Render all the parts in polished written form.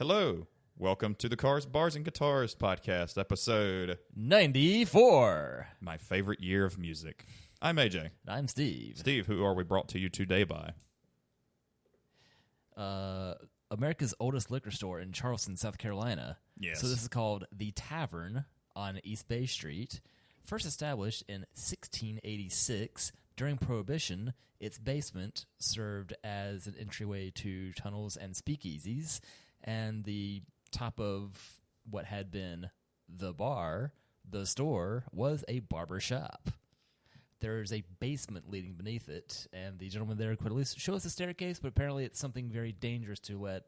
Hello. Welcome to the Cars, Bars, and Guitars podcast, episode 94. My favorite year of music. I'm AJ. I'm Steve. Steve, who are we brought to you today by? America's oldest liquor store in Charleston, South Carolina. Yes. So this is called The Tavern on East Bay Street. First established in 1686. During Prohibition, its basement served as an entryway to tunnels and speakeasies, and the top of what had been the bar, the store, was a barber shop. There's a basement leading beneath it, and the gentleman there could at least show us a staircase, but apparently it's something very dangerous to let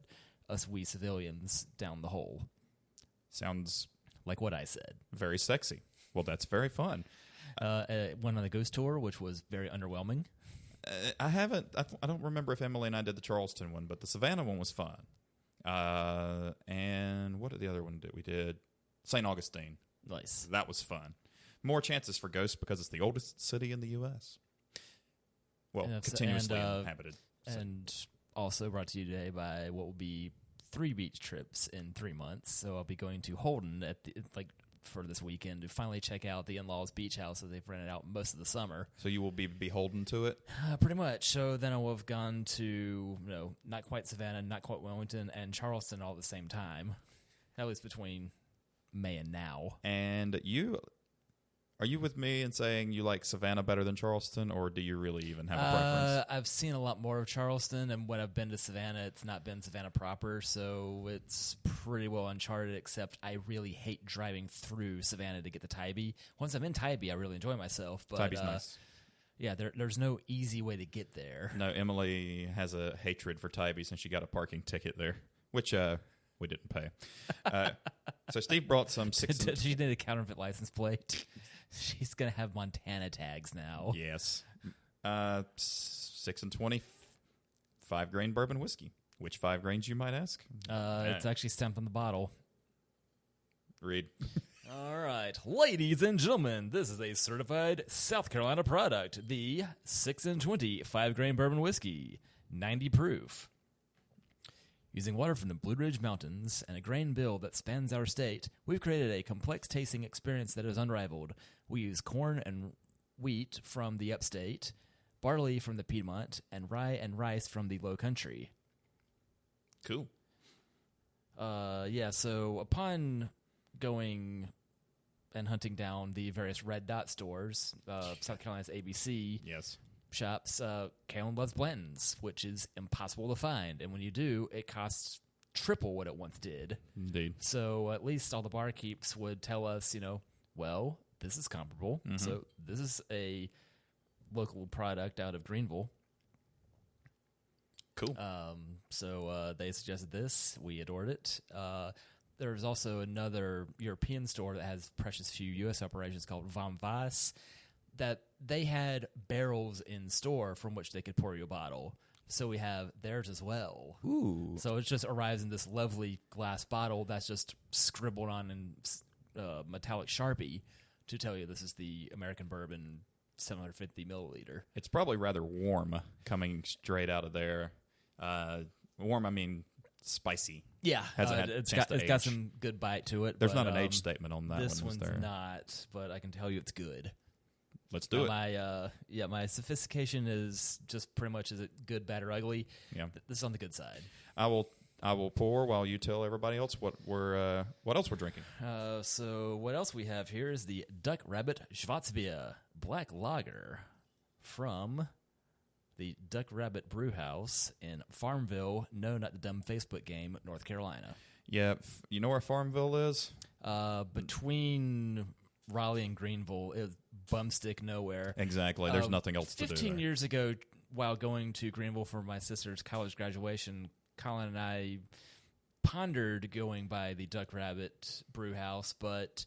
us we civilians down the hole. Sounds like what I said. Very sexy. Well, that's very fun. Went on the ghost tour, which was very underwhelming. I don't remember if Emily and I did the Charleston one, but the Savannah one was fun. And what did the other one do? We did St. Augustine. Nice. That was fun. More chances for ghosts because it's the oldest city in the U.S. Well, continuously inhabited. And also brought to you today by what will be 3 beach trips in 3 months. So I'll be going to Holden for this weekend to finally check out the in-laws' beach house that they've rented out most of the summer. So you will be beholden to it? Pretty much. So then I will have gone to, not quite Savannah, not quite Wilmington, and Charleston all at the same time. At least between May and now. And are you with me in saying you like Savannah better than Charleston, or do you really even have a preference? I've seen a lot more of Charleston, and when I've been to Savannah, it's not been Savannah proper, so it's pretty well uncharted, except I really hate driving through Savannah to get to Tybee. Once I'm in Tybee, I really enjoy myself. But, Tybee's nice. Yeah, there's no easy way to get there. No, Emily has a hatred for Tybee since she got a parking ticket there, which we didn't pay. So Steve brought some She did a counterfeit license plate. She's going to have Montana tags now. Yes. 6 and 20, 5-grain bourbon whiskey. Which 5 grains, you might ask? It's actually stamped on the bottle. Read. All right. Ladies and gentlemen, this is a certified South Carolina product. The 6 and 20 5-grain bourbon whiskey. 90 proof. Using water from the Blue Ridge Mountains and a grain bill that spans our state, we've created a complex tasting experience that is unrivaled. We use corn and wheat from the upstate, barley from the Piedmont, and rye and rice from the Low Country. Cool. So upon going and hunting down the various Red Dot stores, South Carolina's ABC... Yes. shops, Kalen loves Blanton's, which is impossible to find. And when you do, it costs triple what it once did. Indeed. So at least all the barkeeps would tell us, well, this is comparable. Mm-hmm. So this is a local product out of Greenville. Cool. So they suggested this. We adored it. There's also another European store that has precious few U.S. operations called Vom Weiss, that they had barrels in store from which they could pour you a bottle. So we have theirs as well. Ooh. So it just arrives in this lovely glass bottle that's just scribbled on in metallic Sharpie to tell you this is the American Bourbon 750 milliliter. It's probably rather warm coming straight out of there. Warm, I mean spicy. Yeah. It's got some good bite to it. There's not an age statement on that one. This one's not, but I can tell you it's good. Let's do it. My sophistication is just pretty much is it good, bad, or ugly. Yeah, this is on the good side. I will pour while you tell everybody else what else we're drinking. So what else we have here is the Duck Rabbit Schwarzbier Black Lager from the Duck Rabbit Brew House in Farmville, no, not the dumb Facebook game, North Carolina. Yeah, you know where Farmville is? Between Raleigh and Greenville, is bumstick nowhere. Exactly. There's nothing else to do. 15 years ago, while going to Greenville for my sister's college graduation, Colin and I pondered going by the Duck Rabbit Brew House, but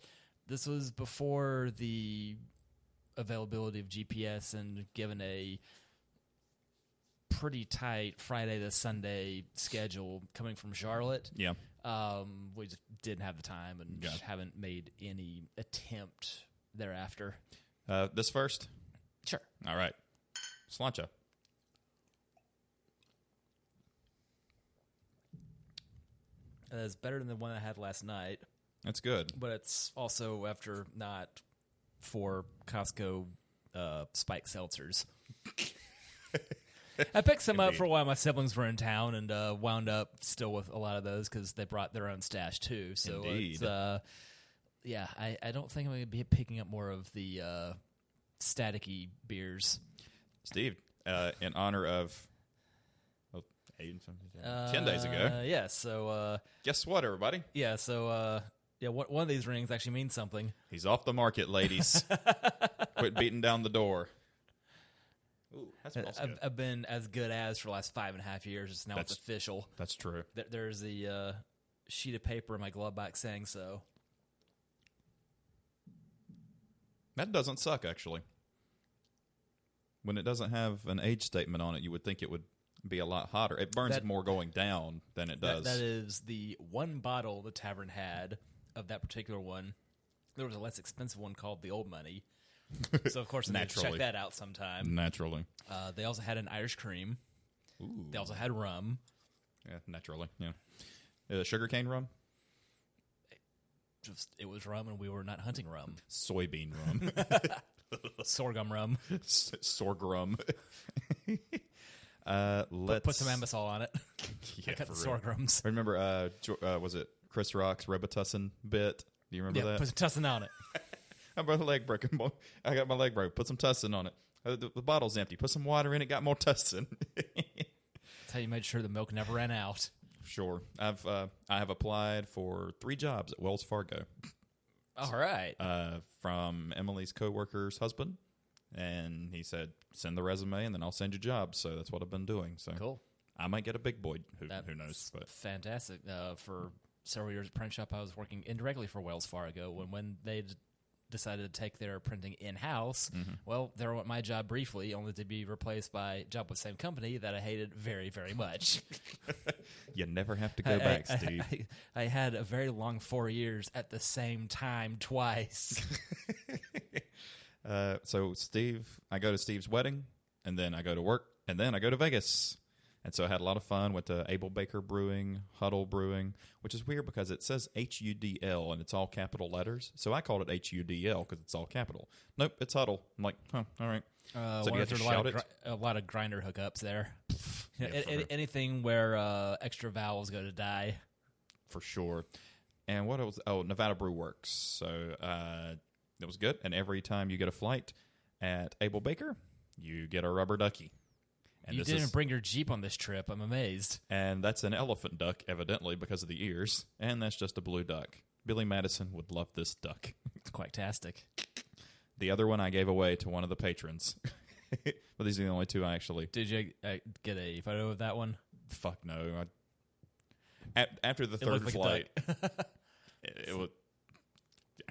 this was before the availability of GPS, and given a pretty tight Friday to Sunday schedule coming from Charlotte, we just didn't have the time and haven't made any attempt thereafter. This first? Sure. All right. Sláinte. It's better than the one I had last night, That's good. but it's also after not 4 Costco spike seltzers. I picked some up for while my siblings were in town and wound up still with a lot of those because they brought their own stash too. So Indeed. yeah, I don't think I'm going to be picking up more of the staticky beers. Steve, in honor of 10 days ago. Yeah, so Guess what, everybody? yeah, so yeah, one of these rings actually means something. He's off the market, ladies. Quit beating down the door. Ooh, that smells good. I've been as good as for the last 5.5 years. Now it's official. That's true. There's the sheet of paper in my glove box saying so. That doesn't suck, actually. When it doesn't have an age statement on it, you would think it would be a lot hotter. It burns more going down than it does. That is the one bottle the tavern had of that particular one. There was a less expensive one called the Old Money. So, of course, I need to check that out sometime. Naturally. They also had an Irish cream. Ooh. They also had rum. Yeah, naturally. Yeah. Sugarcane rum? It was rum, and we were not hunting rum. Soybean rum. Sorghum rum. Sorghum. Put some ambisol on it. Yeah, I got the for real. sorghums. Remember, was it Chris Rock's Robitussin bit? Do you remember that? Put some tussin on it. I got my leg broken. I got my leg broke. Put some tussin on it. The bottle's empty. Put some water in it. Got more tussin. That's how you made sure the milk never ran out. Sure. I have applied for 3 jobs at Wells Fargo. All right. From Emily's coworker's husband, and he said, "Send the resume, and then I'll send you jobs." So that's what I've been doing. So cool. I might get a big boy. Who knows? But fantastic. For several years at print shop, I was working indirectly for Wells Fargo. When they decided to take their printing in-house, well, there went my job briefly, only to be replaced by a job with the same company that I hated very, very much. You never have to go back, Steve. I had a very long 4 years at the same time twice. So I go to Steve's wedding, and then I go to work, and then I go to Vegas. And so I had a lot of fun with the Abel Baker Brewing, Huddle Brewing, which is weird because it says HUDL and it's all capital letters. So I called it HUDL because it's all capital. Nope, it's Huddle. I'm like, all right. So do you have to shout it? A lot of grinder hookups there. Anything where extra vowels go to die. For sure. And what else? Oh, Nevada Brew Works. So it was good. And every time you get a flight at Abel Baker, you get a rubber ducky. And you didn't bring your Jeep on this trip. I'm amazed. And that's an elephant duck, evidently, because of the ears. And that's just a blue duck. Billy Madison would love this duck. It's quite tastic. The other one I gave away to one of the patrons. But these are the only 2 I actually... Did you get a photo of that one? Fuck no. After the third flight, it was...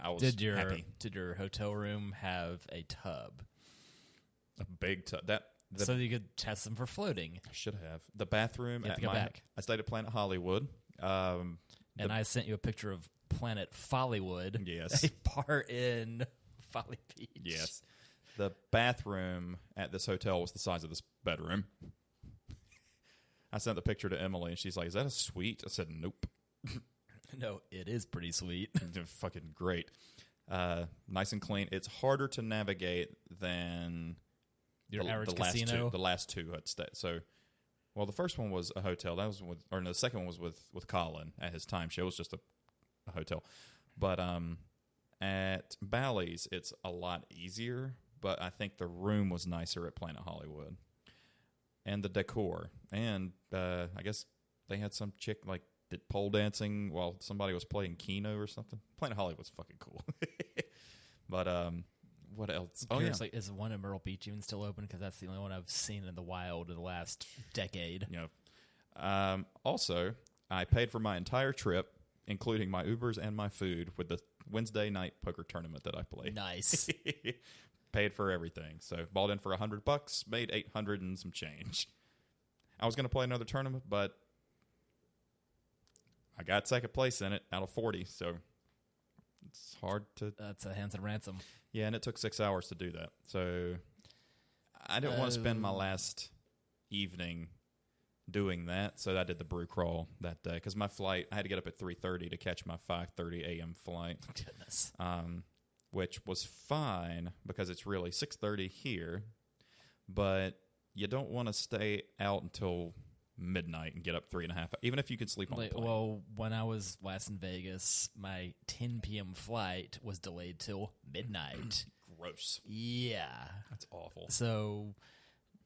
I was happy. Did your hotel room have a tub? A big tub. So you could test them for floating. I should have. The bathroom at my... I stayed at Planet Hollywood. And I sent you a picture of Planet Follywood. Yes. A bar in Folly Beach. Yes. The bathroom at this hotel was the size of this bedroom. I sent the picture to Emily, and she's like, "Is that a suite?" I said, "Nope." No, it is pretty sweet. Fucking great. Nice and clean. It's harder to navigate than... Your average casino? The last 2 had stayed. So, well, the first one was a hotel. That was the second one was with Colin at his timeshare. It was just a hotel. But at Bally's, it's a lot easier. But I think the room was nicer at Planet Hollywood, and the decor. And I guess they had some chick did pole dancing while somebody was playing Keno or something. Planet Hollywood was fucking cool. But what else? Oh, yeah. Is one in Myrtle Beach even still open? Because that's the only one I've seen in the wild in the last decade. Also, I paid for my entire trip, including my Ubers and my food, with the Wednesday night poker tournament that I played. Nice. Paid for everything. So balled in for $100, made $800 and some change. I was going to play another tournament, but I got second place in it out of 40, so it's hard to... That's a handsome ransom. Yeah, and it took 6 hours to do that. So I didn't want to spend my last evening doing that. So I did the brew crawl that day because my flight, I had to get up at 3:30 to catch my 5:30 a.m. flight. Goodness. Which was fine because it's really 6:30 here, but you don't want to stay out until midnight and get up 3.5, even if you could sleep on the plane. Well, when I was last in Vegas, my 10 p.m. flight was delayed till midnight. Gross. Yeah. That's awful. So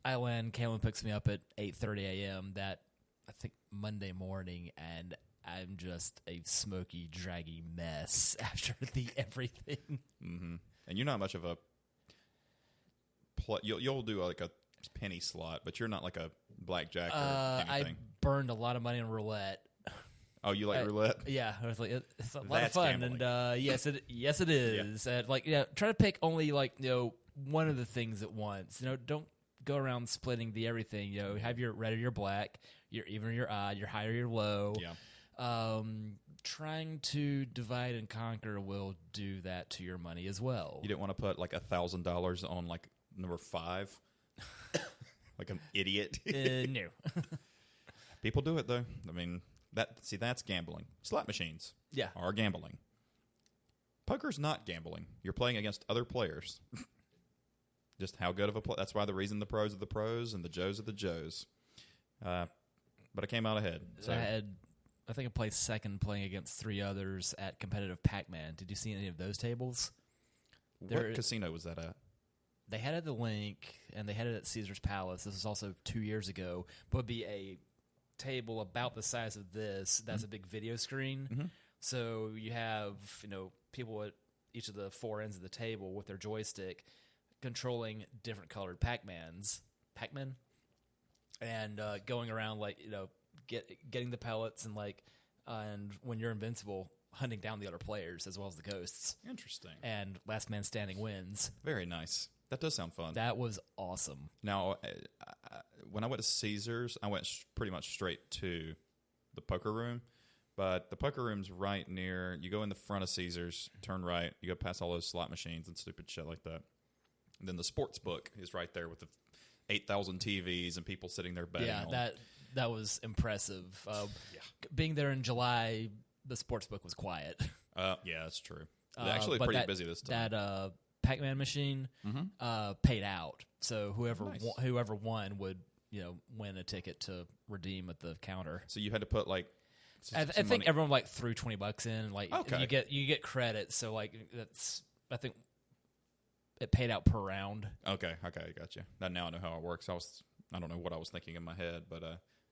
I land, Cameron picks me up at 8:30 a.m. that, I think, Monday morning, and I'm just a smoky, draggy mess after the everything. Mm-hmm. And you're not much of a... You'll do like a penny slot, but you're not like a blackjack or anything. I burned a lot of money on roulette. Oh, you like roulette? Yeah, I was like, it's a lot of That's fun, gambling. and yes, it is. Yeah. And try to pick only one of the things at once. Don't go around splitting the everything. Have your red or your black, your even or your odd, your high or your low. Yeah. Trying to divide and conquer will do that to your money as well. You didn't want to put like $1,000 on like number 5, like an idiot. No. People do it though. I mean, that's gambling. Slot machines, are gambling. Poker's not gambling. You're playing against other players. Just how good of a play. That's why the reason the pros are the pros and the Joes are the Joes. But I came out ahead. So. I think I placed second playing against 3 others at competitive Pac-Man. Did you see any of those tables? What casino was that at? They had it at the Link, and they had it at Caesar's Palace. This was also 2 years ago. But it'd be a table about the size of this. That's a big video screen. Mm-hmm. So you have people at each of the 4 ends of the table with their joystick controlling different colored Pac-Men, and going around getting the pellets and when you're invincible, hunting down the other players as well as the ghosts. Interesting. And last man standing wins. Very nice. That does sound fun. That was awesome. Now, when I went to Caesars, I went pretty much straight to the poker room. But the poker room's right near, you go in the front of Caesars, turn right, you go past all those slot machines and stupid shit like that. And then the sports book is right there with the 8,000 TVs and people sitting there betting. Yeah, that was impressive. Being there in July, the sports book was quiet. Yeah, that's true. Actually pretty busy this time. That Pac-Man machine paid out. So whoever won would win a ticket to redeem at the counter. So you had to put I think everyone threw $20 in. Okay. You get credit. So that's, I think it paid out per round. Okay, I got you. Now I know how it works. I don't know what I was thinking in my head, but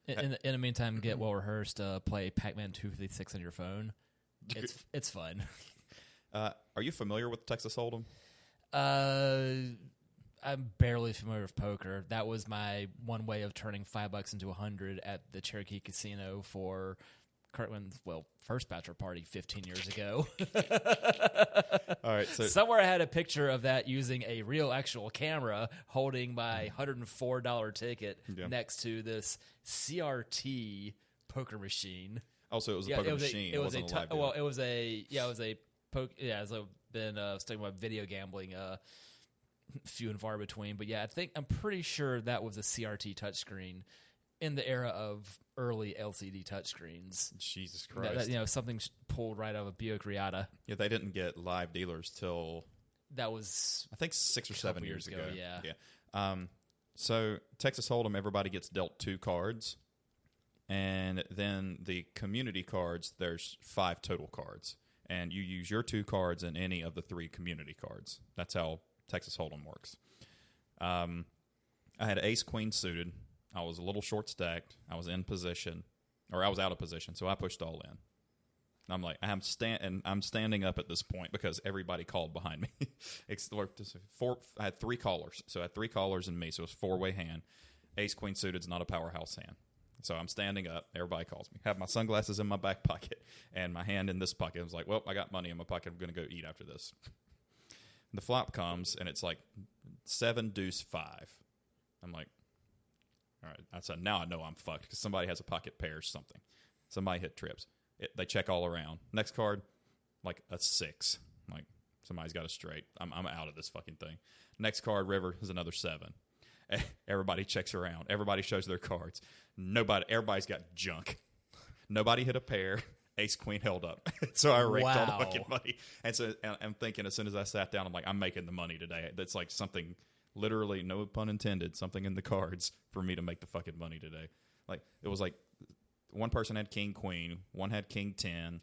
in the meantime, get well rehearsed. Play Pac-Man 256 on your phone. It's fun. Are you familiar with Texas Hold'em? I'm barely familiar with poker. That was my one way of turning $5 into 100 at the Cherokee Casino for Kirtland's first bachelor party 15 years ago. All right, so somewhere I had a picture of that using a real actual camera holding my $104 ticket next to this CRT poker machine. Also, it was a poker machine. It wasn't a live deal. It was a poke. Yeah, as I've been talking about video gambling, few and far between. But yeah, I'm pretty sure that was a CRT touchscreen in the era of early LCD touchscreens. Jesus Christ! Something pulled right out of a Buick Riata. Yeah, they didn't get live dealers till that was I think 6 or 7 years ago. Yeah. So Texas Hold'em, everybody gets dealt 2 cards, and then the community cards. There's 5 total cards, and you use your 2 cards in any of the 3 community cards. That's how Texas Hold'em works. I had ace queen suited. I was a little short stacked. I was in position, or I was out of position, so I pushed all in. I'm like, I'm standing up at this point because everybody called behind me. I had 3 callers, so I had 3 callers and me, so it was 4-way hand. Ace queen suited is not a powerhouse hand, so I'm standing up. Everybody calls me. Have my sunglasses in my back pocket and my hand in this pocket. I was like, well, I got money in my pocket. I'm going to go eat after this. The flop comes and it's like 7 deuce 5. I'm like, all right. I said, now I know I'm fucked because somebody has a pocket pair or something. Somebody hit trips. They check all around. Next card, like a 6. Like somebody's got a straight. I'm out of this fucking thing. Next card, river, is another 7. Everybody checks around. Everybody shows their cards. Everybody's got junk. Nobody hit a pair. Ace Queen held up. So I raked all the fucking money. And so I'm thinking, as soon as I sat down, I'm like, I'm making the money today. That's like something, literally, no pun intended, something in the cards for me to make the fucking money today. Like, it was like one person had King Queen, one had King 10,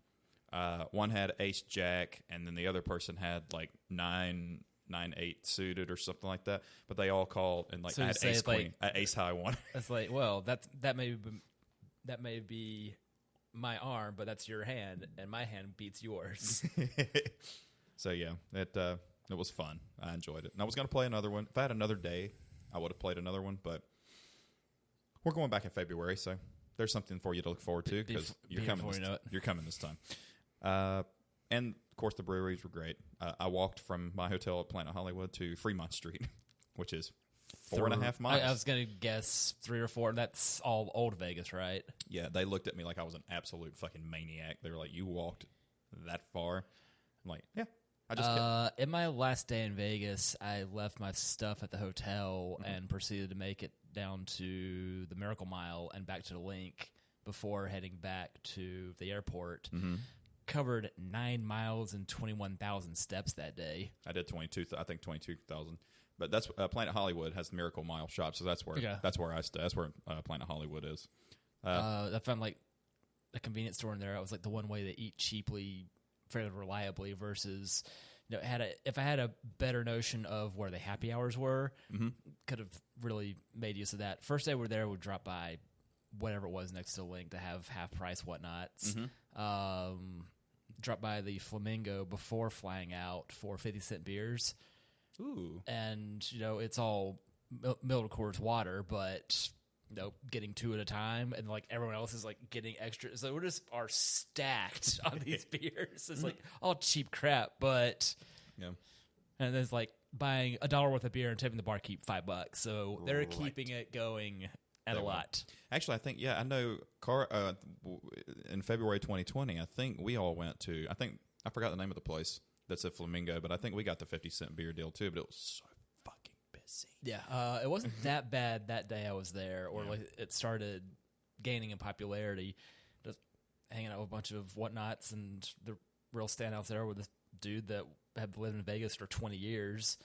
one had Ace Jack, and then the other person had like 9-8 suited or something like that. But they all called, and like, So I had Ace Queen, Ace High one. It's like, well, that may be my arm, but that's your hand, and my hand beats yours. So yeah, it was fun. I enjoyed it, and I was going to play another one. If I had another day, I would have played another one. But we're going back in February, so there's something for you to look forward to because you're coming. You're coming this time. And of course, the breweries were great. I walked from my hotel at Planet Hollywood to Fremont Street, which is 4.5 miles. I was going to guess 3 or 4. That's all old Vegas, right? Yeah, they looked at me like I was an absolute fucking maniac. They were like, "You walked that far?" I'm like, "Yeah, I just." In my last day in Vegas, I left my stuff at the hotel and proceeded to make it down to the Miracle Mile and back to the Link before heading back to the airport. Covered 9 miles and 21,000 steps that day. I did 22,000. But that's Planet Hollywood has the Miracle Mile shop, so that's where I stay. That's where Planet Hollywood is. I found like a convenience store in there. I was like the one way to eat cheaply, fairly reliably. Versus, if I had a better notion of where the happy hours were, could have really made use of that. First day we're there, would drop by whatever it was next to the Link to have half price whatnots. Drop by the Flamingo before flying out for 50-cent beers. Ooh. And, it's all Middle Coors water, but, getting 2 at a time. And, like, everyone else is, like, getting extra. So we just are stacked on these beers. It's, like, all cheap crap, but. Yeah. And there's, like, buying $1 worth of beer and tipping the barkeep $5. So they're keeping it going at a lot. Actually, I think, I know in February 2020, I think we all went to, I forgot the name of the place. That's a Flamingo, but I think we got the 50-cent beer deal too. But it was so fucking busy. Yeah, it wasn't that bad that day I was there, or like it started gaining in popularity. Just hanging out with a bunch of whatnots, and the real standouts there were this dude that had lived in Vegas for 20 years,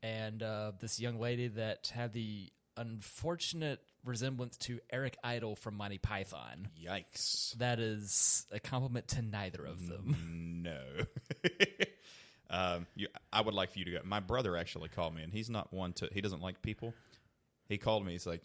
and this young lady that had the unfortunate resemblance to Eric Idle from Monty Python. Yikes! That is a compliment to neither of them. No. I would like for you to go. My brother actually called me, and he's not one to. He doesn't like people. He called me. He's like,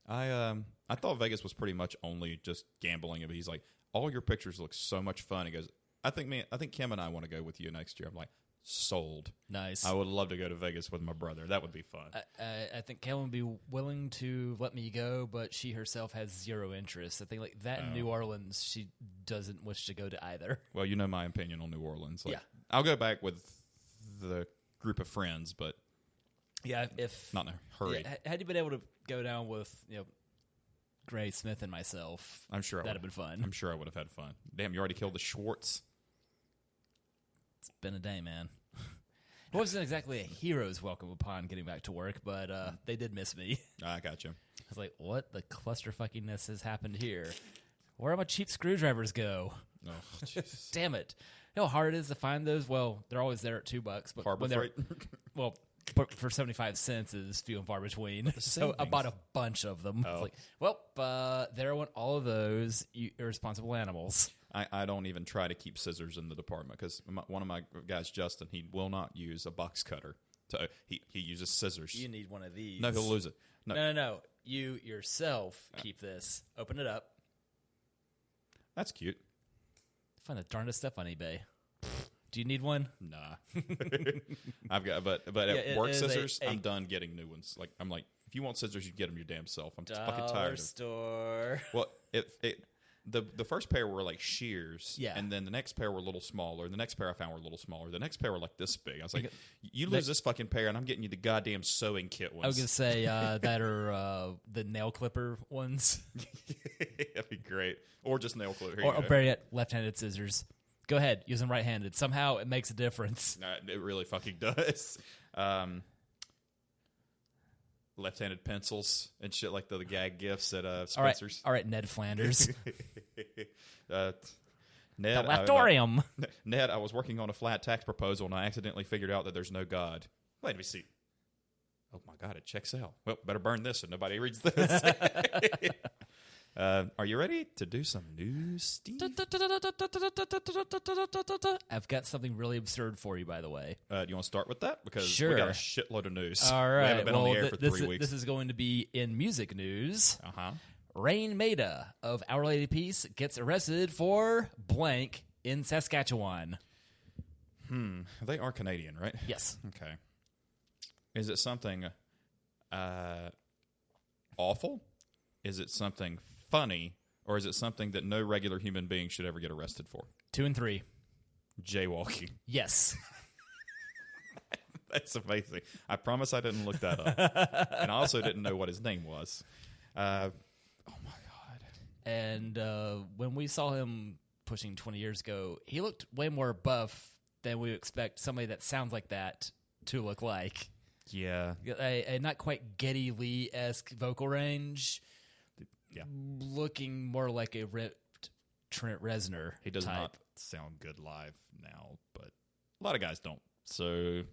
I thought Vegas was pretty much only just gambling, but he's like, all your pictures look so much fun. He goes, I think Kim and I want to go with you next year. I'm like, sold. Nice. I would love to go to Vegas with my brother. That would be fun. I think Kim would be willing to let me go, but she herself has zero interest. I think like that in New Orleans, she doesn't wish to go to either. Well, you know my opinion on New Orleans. Like, yeah. I'll go back with the group of friends, but if not in a hurry. Yeah, had you been able to go down with Gray Smith and myself, I'm sure that'd have been fun. I'm sure I would have had fun. Damn, you already killed the Schwartz. It's been a day, man. It wasn't exactly a hero's welcome upon getting back to work, but they did miss me. I got you. I was like, what the clusterfuckiness has happened here? Where do my cheap screwdrivers go? Oh, Jesus. Damn it. You know how hard it is to find those? Well, they're always there at $2, but Harbor Freight? But for 75 cents is few and far between. So I bought a bunch of them. Oh. It's like, there went all of those, you irresponsible animals. I don't even try to keep scissors in the department because one of my guys, Justin, he will not use a box cutter. He uses scissors. You need one of these. No, he'll lose it. No. You yourself keep this. Open it up. That's cute. Find the darndest stuff on eBay. Do you need one? Nah. I've got, but at work scissors, I'm done getting new ones. Like I'm like, if you want scissors, you get them your damn self. I'm just fucking tired of. Store. Well, the first pair were like shears, yeah, and then the next pair were a little smaller. The next pair I found were a little smaller. The next pair were like this big. I was like, you lose this fucking pair, and I'm getting you the goddamn sewing kit ones. I was gonna say that are the nail clipper ones. That'd be great, or just nail clipper, or better yet, left-handed scissors. Go ahead, use them right-handed. Somehow it makes a difference. It really fucking does. left-handed pencils and shit like the gag gifts at All right, Spencer's. all right, Ned Flanders. Ned, The Leftorium. Ned, I was working on a flat tax proposal and I accidentally figured out that there's no God. Wait a see. Oh my God, it checks out. Well, better burn this so nobody reads this. Are you ready to do some news, Steve? I've got something really absurd for you, by the way. Do you want to start with that? Because Sure. we got a shitload of news. All right. We haven't been on the air for 3 weeks. This is going to be in music news. Uh-huh. Rain Maida of Our Lady Peace gets arrested for blank in Saskatchewan. They are Canadian, right? Yes. Okay. Is it something awful? Is it something funny? Or is it something that no regular human being should ever get arrested for? 2 and 3. Jaywalking. Yes. That's amazing. I promise I didn't look that up. And I also didn't know what his name was. Oh, my God. And when we saw him pushing 20 years ago, he looked way more buff than we would expect somebody that sounds like that to look like. Yeah. A not quite Geddy Lee-esque vocal range. Yeah. Looking more like a ripped Trent Reznor He does type. not sound good live now, but a lot of guys don't. So,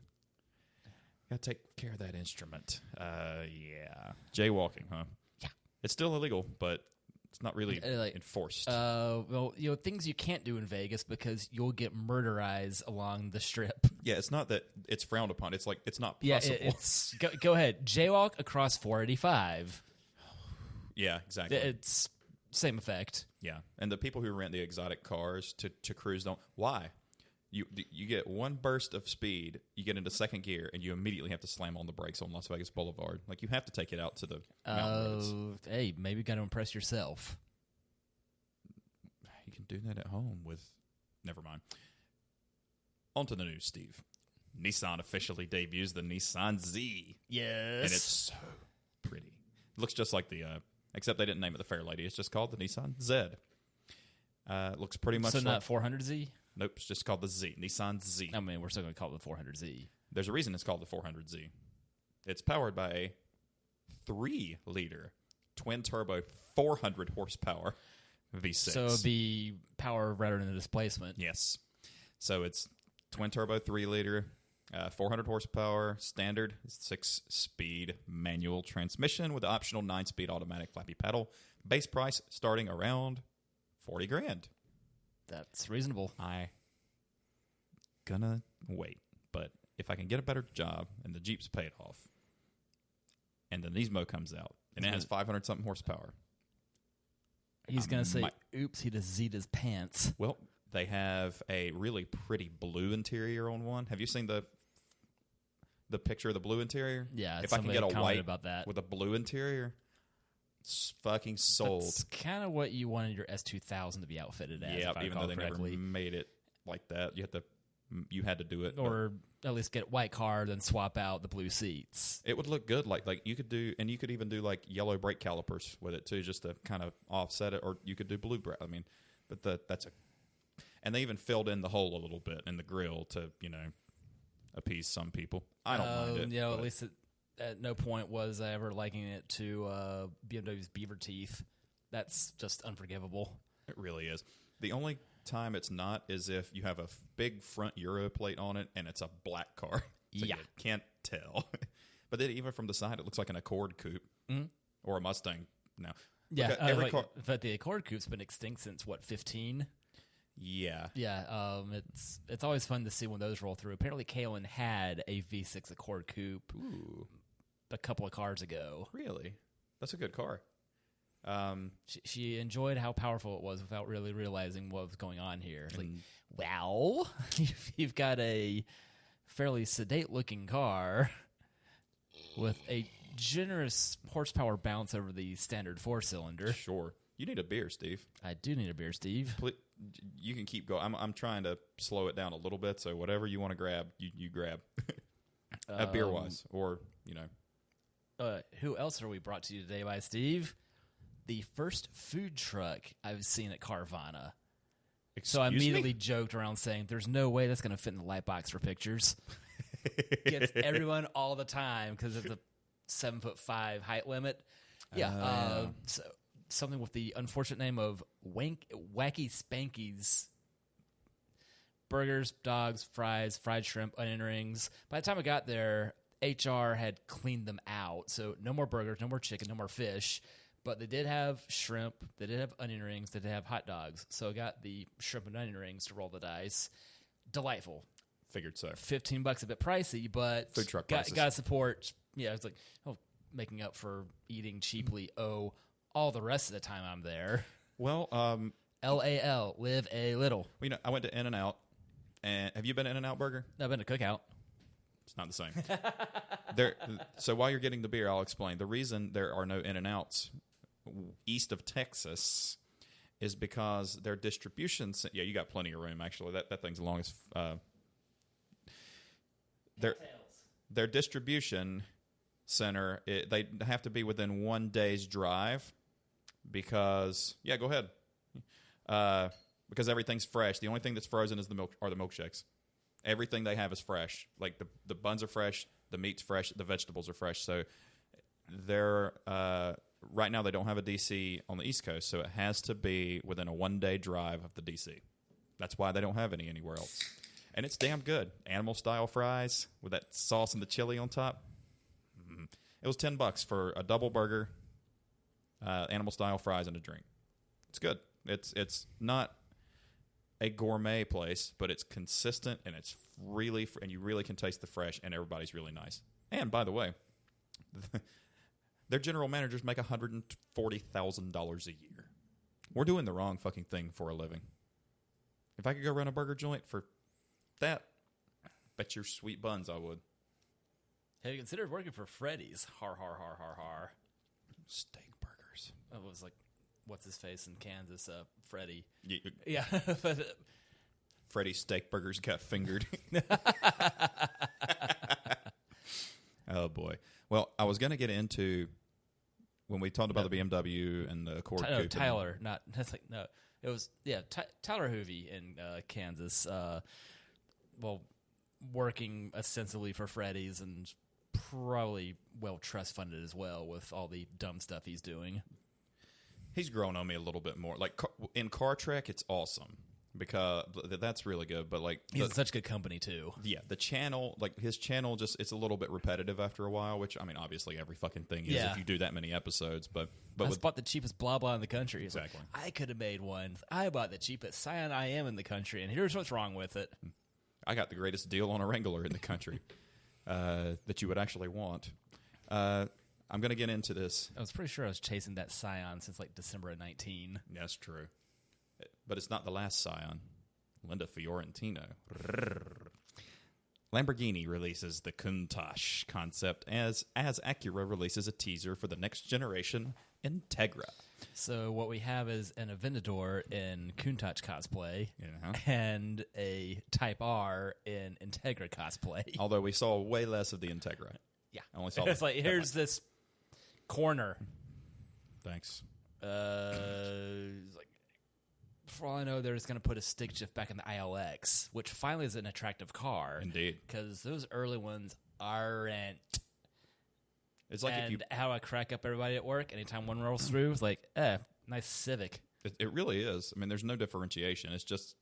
gotta take care of that instrument. Yeah. Jaywalking, huh? Yeah. It's still illegal, but it's not really Like, enforced. Well, things you can't do in Vegas because you'll get murderized along the strip. Yeah, it's not that it's frowned upon. It's like it's not Yeah, possible. it's go ahead. Jaywalk across 485. Yeah, exactly. It's same effect. Yeah, and the people who rent the exotic cars to cruise don't. Why? You get one burst of speed, you get into second gear, and you immediately have to slam on the brakes on Las Vegas Boulevard. Like, you have to take it out to the mountain roads. Hey, maybe you got to impress yourself. You can do that at home with... Never mind. On to the news, Steve. Nissan officially debuts the Nissan Z. Yes. And it's so pretty. It looks just like the... except they didn't name it the Fair Lady. It's just called the Nissan Z. It looks pretty much not 400Z? Nope, it's just called the Z. Nissan Z. I mean, we're still going to call it the 400Z. There's a reason it's called the 400Z. It's powered by a 3-liter twin-turbo 400 horsepower V6. So it'd be power rather than the displacement. Yes. So it's twin-turbo 3-liter, 400 horsepower, standard 6-speed manual transmission with the optional 9-speed automatic flappy pedal. Base price starting around $40,000. That's reasonable. I gonna wait, but if I can get a better job and the Jeep's paid off, and the Nismo comes out and it has 500-something horsepower, He's going to say, oops, he just Z'd his pants. Well, they have a really pretty blue interior on one. Have you seen the picture of the blue interior? Yeah, if I can get a white about that. with a blue interior, it's fucking sold. That's kind of what you wanted your S2000 to be outfitted as. Yeah, if I even though they correctly. never made it like that, you had to do it, or at least get white car, then swap out the blue seats. It would look good. Like you could do, and you could even do like yellow brake calipers with it too, just to kind of offset it. Or you could do blue brake. I mean, but and they even filled in the hole a little bit in the grill to appease some people. I don't mind it. At least at no point was I ever liking it to BMW's beaver teeth. That's just unforgivable. It really is. The only time it's not is if you have a big front Euro plate on it and it's a black car. So Yeah. you can't tell. But then even from the side, it looks like an Accord coupe or a Mustang now. Yeah, Every car. but the Accord coupe's been extinct since 15? Yeah. Yeah, it's always fun to see when those roll through. Apparently, Kaylin had a V6 Accord coupe a couple of cars ago. Really? That's a good car. She enjoyed how powerful it was without really realizing what was going on here. It's like, wow, you've got a fairly sedate-looking car with a generous horsepower bounce over the standard 4-cylinder. Sure. You need a beer, Steve. I do need a beer, Steve. You can keep going. I'm trying to slow it down a little bit, so whatever you want to grab, you grab. Beer-wise, or, Who else are we brought to you today by, Steve? The first food truck I've seen at Carvana. So I immediately joked around saying, there's no way that's going to fit in the light box for pictures. Gets everyone all the time because it's a 7'5" height limit. Yeah, so something with the unfortunate name of Wacky Spanky's burgers, dogs, fries, fried shrimp, onion rings. By the time I got there, HR had cleaned them out, so no more burgers, no more chicken, no more fish. But they did have shrimp, they did have onion rings, they did have hot dogs. So I got the shrimp and onion rings to roll the dice. Delightful. Figured so. $15 a bit pricey, but Food truck prices. Got to support. Yeah, it's like making up for eating cheaply. All the rest of the time I'm there. Well, LAL, live a little. well, I went to In-N-Out, and have you been to In-N-Out Burger? I've been to Cookout. It's not the same. So while you're getting the beer, I'll explain. The reason there are no In-N-Outs east of Texas is because their distribution. Yeah, you got plenty of room. Actually, that thing's the longest. Their distribution center, they have to be within 1 day's drive because. Yeah, go ahead. Because everything's fresh. The only thing that's frozen is the milkshakes. Everything they have is fresh. Like the buns are fresh, the meat's fresh, the vegetables are fresh. So they're right now they don't have a DC on the East Coast, so it has to be within a 1 day drive of the DC. That's why they don't have any anywhere else. And it's damn good. Animal style fries with that sauce and the chili on top. It was $10 for a double burger, animal style fries and a drink. It's good. It's not a gourmet place, but it's consistent and it's really and you really can taste the fresh, and everybody's really nice. And by the way, their general managers make $140,000 a year. We're doing the wrong fucking thing for a living. If I could go run a burger joint for that, bet your sweet buns I would. Have you considered working for Freddie's? Har, har, har, har, har. Steakburgers. It was like, what's his face in Kansas? Freddie. Yeah. Freddie Steakburgers got fingered. Oh, boy. Well, I was going to get into, when we talked about the BMW and the Accord Coupe. Tyler. That's like, no. It was, Tyler Hoovey in Kansas. Working ostensibly for Freddie's and probably trust funded as well with all the dumb stuff he's doing. He's grown on me a little bit more. Like in Car Trek, it's awesome because that's really good. But like, he's in such good company too. Yeah, the channel, like his channel, it's a little bit repetitive after a while. Which I mean, obviously every fucking thing is if you do that many episodes. But I bought the cheapest blah blah in the country. Exactly. Like, I could have made one. I bought the cheapest Scion IM in the country, and here's what's wrong with it. I got the greatest deal on a Wrangler in the country that you would actually want. I'm going to get into this. I was pretty sure I was chasing that Scion since like December of 19. That's true. But it's not the last Scion. Linda Fiorentino. Lamborghini releases the Countach concept as Acura releases a teaser for the next generation Integra. So what we have is an Aventador in Countach cosplay and a Type R in Integra cosplay. Although we saw way less of the Integra. Yeah. I only saw it's like, here's this corner. Thanks. Like, for all I know, they're just going to put a stick shift back in the ILX, which finally is an attractive car. Indeed. Because those early ones aren't. It's like and how I crack up everybody at work anytime one rolls through, it's like, nice Civic. It really is. I mean, there's no differentiation. It's just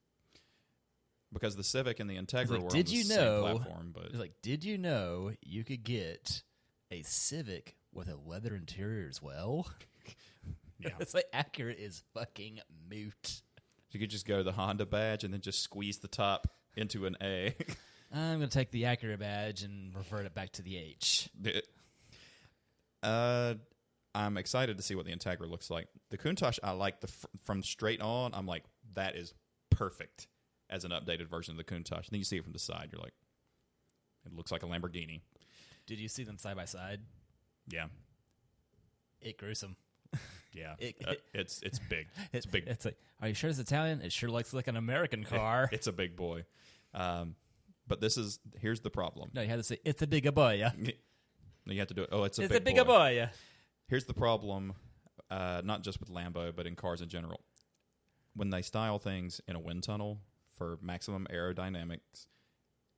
because the Civic and the Integra were on the same platform. But it's like, did you know you could get a Civic with a leather interior as well? Yeah. It's like Acura is fucking moot. You could just go the Honda badge and then just squeeze the top into an A. I'm going to take the Acura badge and revert it back to the H. I'm excited to see what the Integra looks like. The Countach, I like from straight on. I'm like, that is perfect as an updated version of the Countach. And then you see it from the side, you're like, it looks like a Lamborghini. Did you see them side by side? Yeah, it gruesome. Yeah, it's big. It's big. It's like, are you sure it's Italian? It sure looks like an American car. It's a big boy. But here's the problem. No, you have to say it's a bigger boy. Yeah. You have to do it. Oh, it's a bigger boy. Yeah. Here's the problem, not just with Lambo, but in cars in general. When they style things in a wind tunnel for maximum aerodynamics,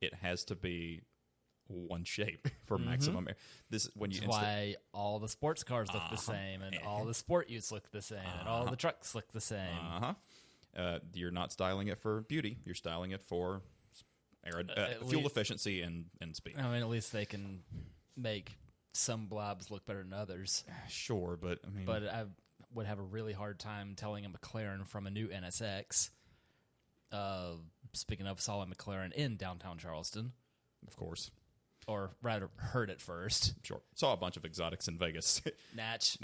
it has to be one shape for maximum air. This when you That's why all the sports cars look the same, and all the sport utes look the same, and all the trucks look the same. You're not styling it for beauty. You're styling it for fuel efficiency and speed. I mean, at least they can make some blobs look better than others. Sure, but I mean, I would have a really hard time telling a McLaren from a new NSX. Speaking of, saw a McLaren in downtown Charleston. Of course. Or rather, heard it first. Sure. Saw a bunch of exotics in Vegas. Natch.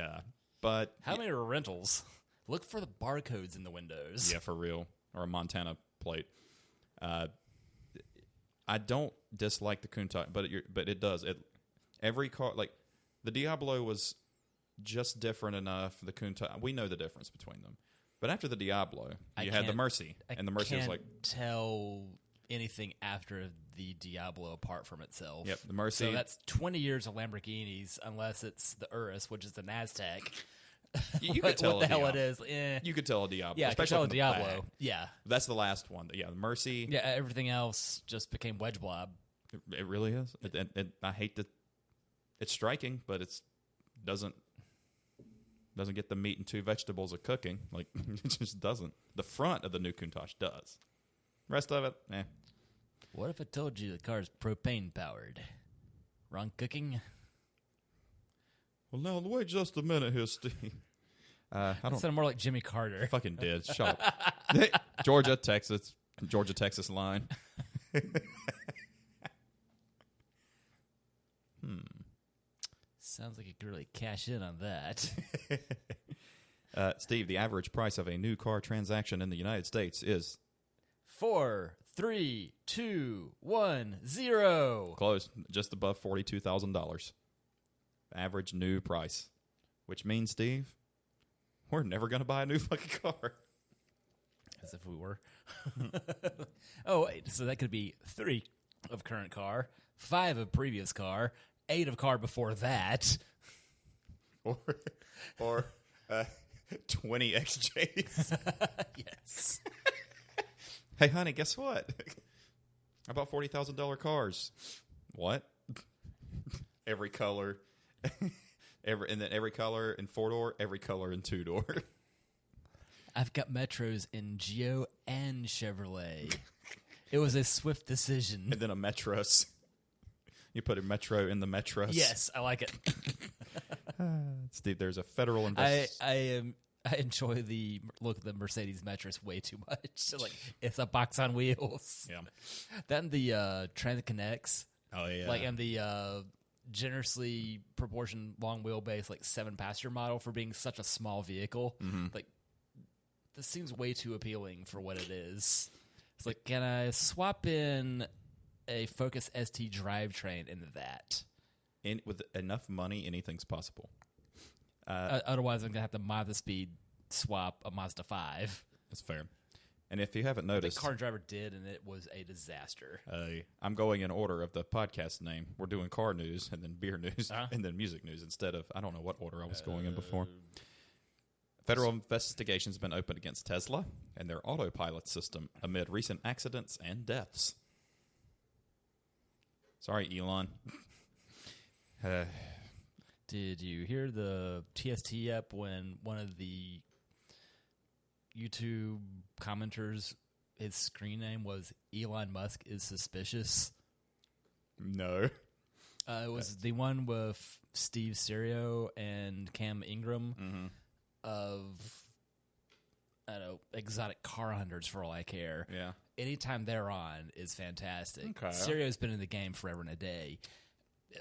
But how many are rentals? Look for the barcodes in the windows. Yeah, for real. Or a Montana plate. I don't dislike the Countach, but it does. Every car, like the Diablo was just different enough. The Countach, we know the difference between them. But after the Diablo, you had the Mercy, and the Mercy was like tell anything after the Diablo apart from itself. Yep, the Mercy. So that's 20 years of Lamborghinis, unless it's the Urus, which is the NASDAQ. You could tell what the hell it is. You could tell a Diablo. Yeah, especially tell a from the Diablo. back. Yeah, that's the last one. Yeah, the Mercy. Yeah, everything else just became wedge blob. It really is. I hate that. It's striking, but it doesn't get the meat and two vegetables of cooking. Like it just doesn't. The front of the new Countach does. Rest of it, eh. What if I told you the car's propane powered? Wrong cooking? Well, now wait just a minute here, Steve. I don't. Sound more like Jimmy Carter. Fucking did. Shut up. Georgia, Texas line. Sounds like you could really cash in on that. Steve, the average price of a new car transaction in the United States is 4, 3, 2, 1, 0. Close, just above $42,000. Average new price, which means, Steve, we're never going to buy a new fucking car. As if we were. Oh, wait, so that could be 3 of current car, 5 of previous car, 8 of car before that, or 20 XJs. Yes. Hey, honey, guess what? I bought $40,000 cars. What? Every color, and then every color in 4-door, every color in 2-door. I've got Metros in Geo and Chevrolet. It was a swift decision. And then a Metros. You put a Metro in the Metros. Yes, I like it. Steve, there's a federal investment. I enjoy the look of the Mercedes Metros way too much. Like it's a box on wheels. Yeah. Then the Transit Connects. Oh yeah. Like and the generously proportioned long wheelbase, like 7-passenger model for being such a small vehicle. Mm-hmm. Like this seems way too appealing for what it is. It's like, can I swap in a Focus ST drivetrain into that? With enough money, anything's possible. Otherwise, I'm going to have to Mazda speed swap a Mazda 5. That's fair. And if you haven't noticed... The car driver did, and it was a disaster. I'm going in order of the podcast name. We're doing car news, and then beer news, and then music news instead of... I don't know what order I was going in before. Federal investigation's been opened against Tesla and their autopilot system amid recent accidents and deaths. Sorry, Elon. Did you hear the TST up when one of the YouTube commenters, his screen name was Elon Musk is suspicious? No. It was the one with Steve Serio and Cam Ingram of, I don't know, exotic car hunters for all I care. Yeah. Anytime they're on is fantastic. Okay. Serio's been in the game forever and a day.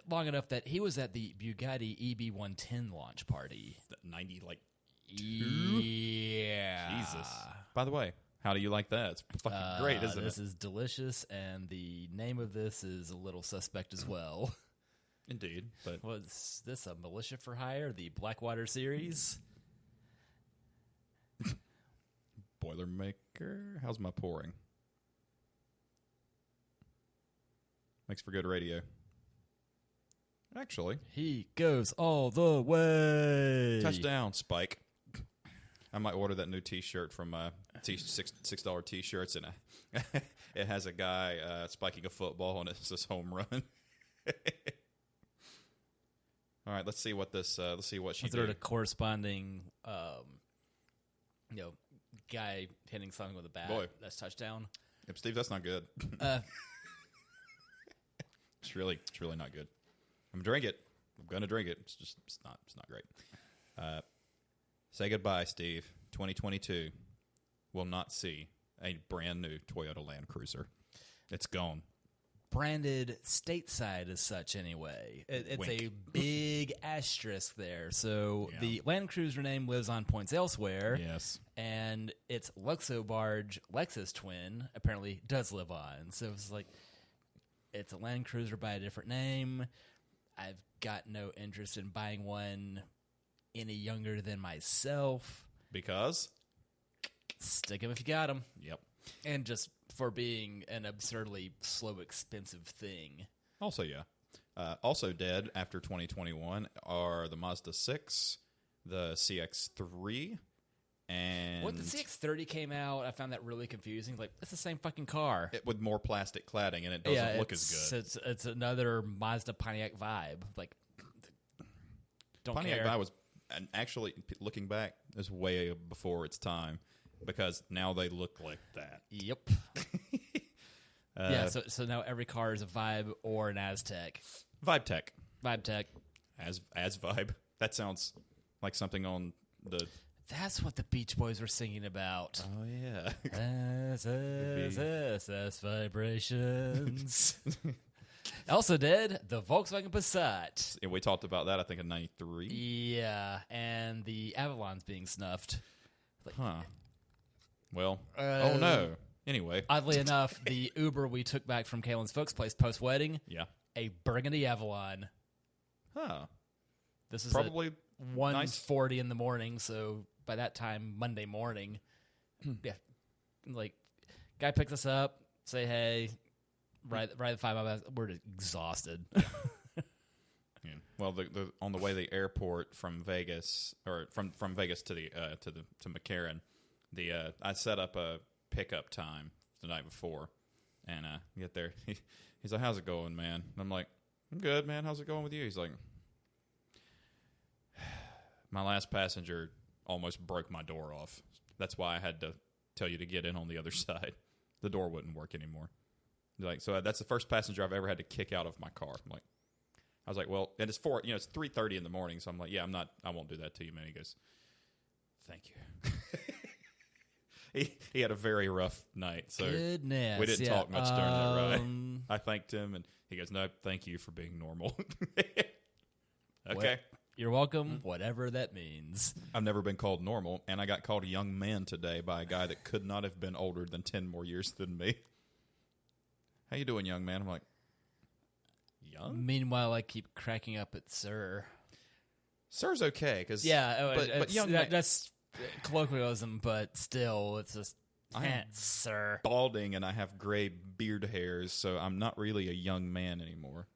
Long enough that he was at the Bugatti EB110 launch party. 90, like, yeah. Jesus. By the way, how do you like that? It's fucking great, isn't this it? This is delicious, and the name of this is a little suspect as well. Indeed. But Was this a Militia for Hire, the Blackwater series? Boilermaker? How's my pouring? Makes for good radio. Actually. He goes all the way. Touchdown, Spike. I might order that new T-shirt from $6 T-shirts, and it has a guy spiking a football, and it says home run. All right, let's see what this. Let's see what she Is there did. a corresponding, guy hitting something with a bat? Boy. That's touchdown. Yep, Steve, that's not good. It's really not good. I'm gonna drink it. It's not great. Say goodbye, Steve. 2022 will not see a brand new Toyota Land Cruiser. It's gone. Branded stateside as such, anyway. It's Wink. a big asterisk there. So Yeah. the Land Cruiser name lives on points elsewhere. Yes. And its Luxo Barge Lexus twin apparently does live on. So it's like, it's a Land Cruiser by a different name. I've got no interest in buying one any younger than myself. Because? Stick 'em if you got 'em. Yep. And just for being an absurdly slow, expensive thing. Also, yeah. Also dead after 2021 are the Mazda 6, the CX-3, and... When the CX-30 came out, I found that really confusing. Like, it's the same fucking car. with more plastic cladding, and it doesn't look as good. It's another Mazda Pontiac vibe. Like, don't Pontiac care. Vibe was, and actually, looking back, is way before its time, because now they look like that. Yep. So now every car is a Vibe or an Aztec. Vibe Tech. Vibe Tech. As Vibe. That sounds like something on the... That's what the Beach Boys were singing about. Oh, yeah. SSSS vibrations. Also dead, the Volkswagen Passat. And we talked about that, I think, in 93. Yeah, and the Avalon's being snuffed. Huh. Well, oh no. Anyway. Oddly enough, the Uber we took back from Kaylin's folks' place post-wedding, Yeah. a burgundy Avalon. Huh. This is Probably 1:40 in the morning, so by that time, Monday morning, yeah, like, guy picks us up, say hey, ride the 5 miles. We're exhausted. Yeah. Well, the on the way to the airport from Vegas, or from Vegas to to McCarran, I set up a pickup time the night before, and get there. He's like, "How's it going, man?" And I'm like, "I'm good, man. How's it going with you?" He's like, "My last passenger almost broke my door off. That's why I had to tell you to get in on the other side. The door wouldn't work anymore." He's like, so that's the first passenger I've ever had to kick out of my car. I was like, well, and it's 3:30 in the morning, so I'm like, yeah, I won't do that to you, man. He goes, "Thank you." He had a very rough night, so Goodness. we didn't talk much during that ride. Um, I thanked him, and he goes, "No, thank you for being normal." Okay. Well, you're welcome, whatever that means. I've never been called normal, and I got called a young man today by a guy that could not have been older than 10 more years than me. "How you doing, young man?" I'm like, young? Meanwhile, I keep cracking up at Sir. Sir's okay, because but young man, that's colloquialism, but still, it's just, Sir. balding, and I have gray beard hairs, so I'm not really a young man anymore.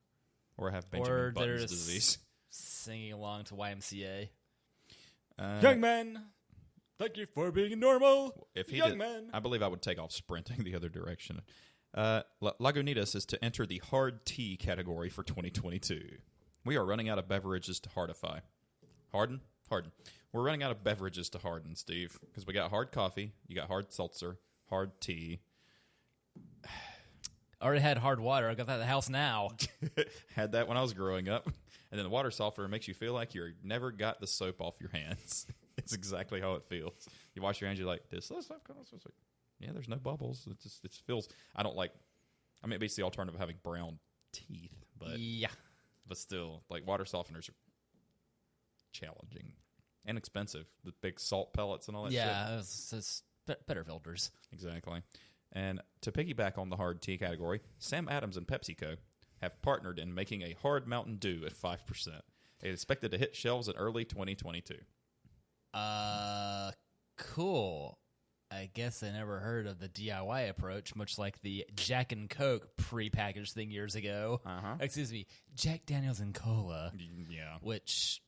Or I have Benjamin Button's there's disease. Singing along to YMCA. Young man, thank you for being normal. If he young did, man. I believe I would take off sprinting the other direction. Lagunitas is to enter the hard tea category for 2022. We are running out of beverages to hardify. Harden. We're running out of beverages to harden, Steve, because we got hard coffee, you got hard seltzer, hard tea. I already had hard water. I got that at the house now. Had that when I was growing up. And then the water softener makes you feel like you never got the soap off your hands. It's exactly how it feels. You wash your hands, you're like, "This stuff comes." It's like, yeah, there's no bubbles. It feels. I don't like. I mean, it beats the alternative of having brown teeth, but Yeah. but still, like, water softeners are challenging and expensive. The big salt pellets and all that shit. Yeah, it's better filters. Exactly. And to piggyback on the hard tea category, Sam Adams and PepsiCo have partnered in making a hard Mountain Dew at 5%. It's expected to hit shelves in early 2022. Cool. I guess I never heard of the DIY approach, much like the Jack and Coke prepackaged thing years ago. Uh-huh. Excuse me, Jack Daniels and Cola, Yeah. which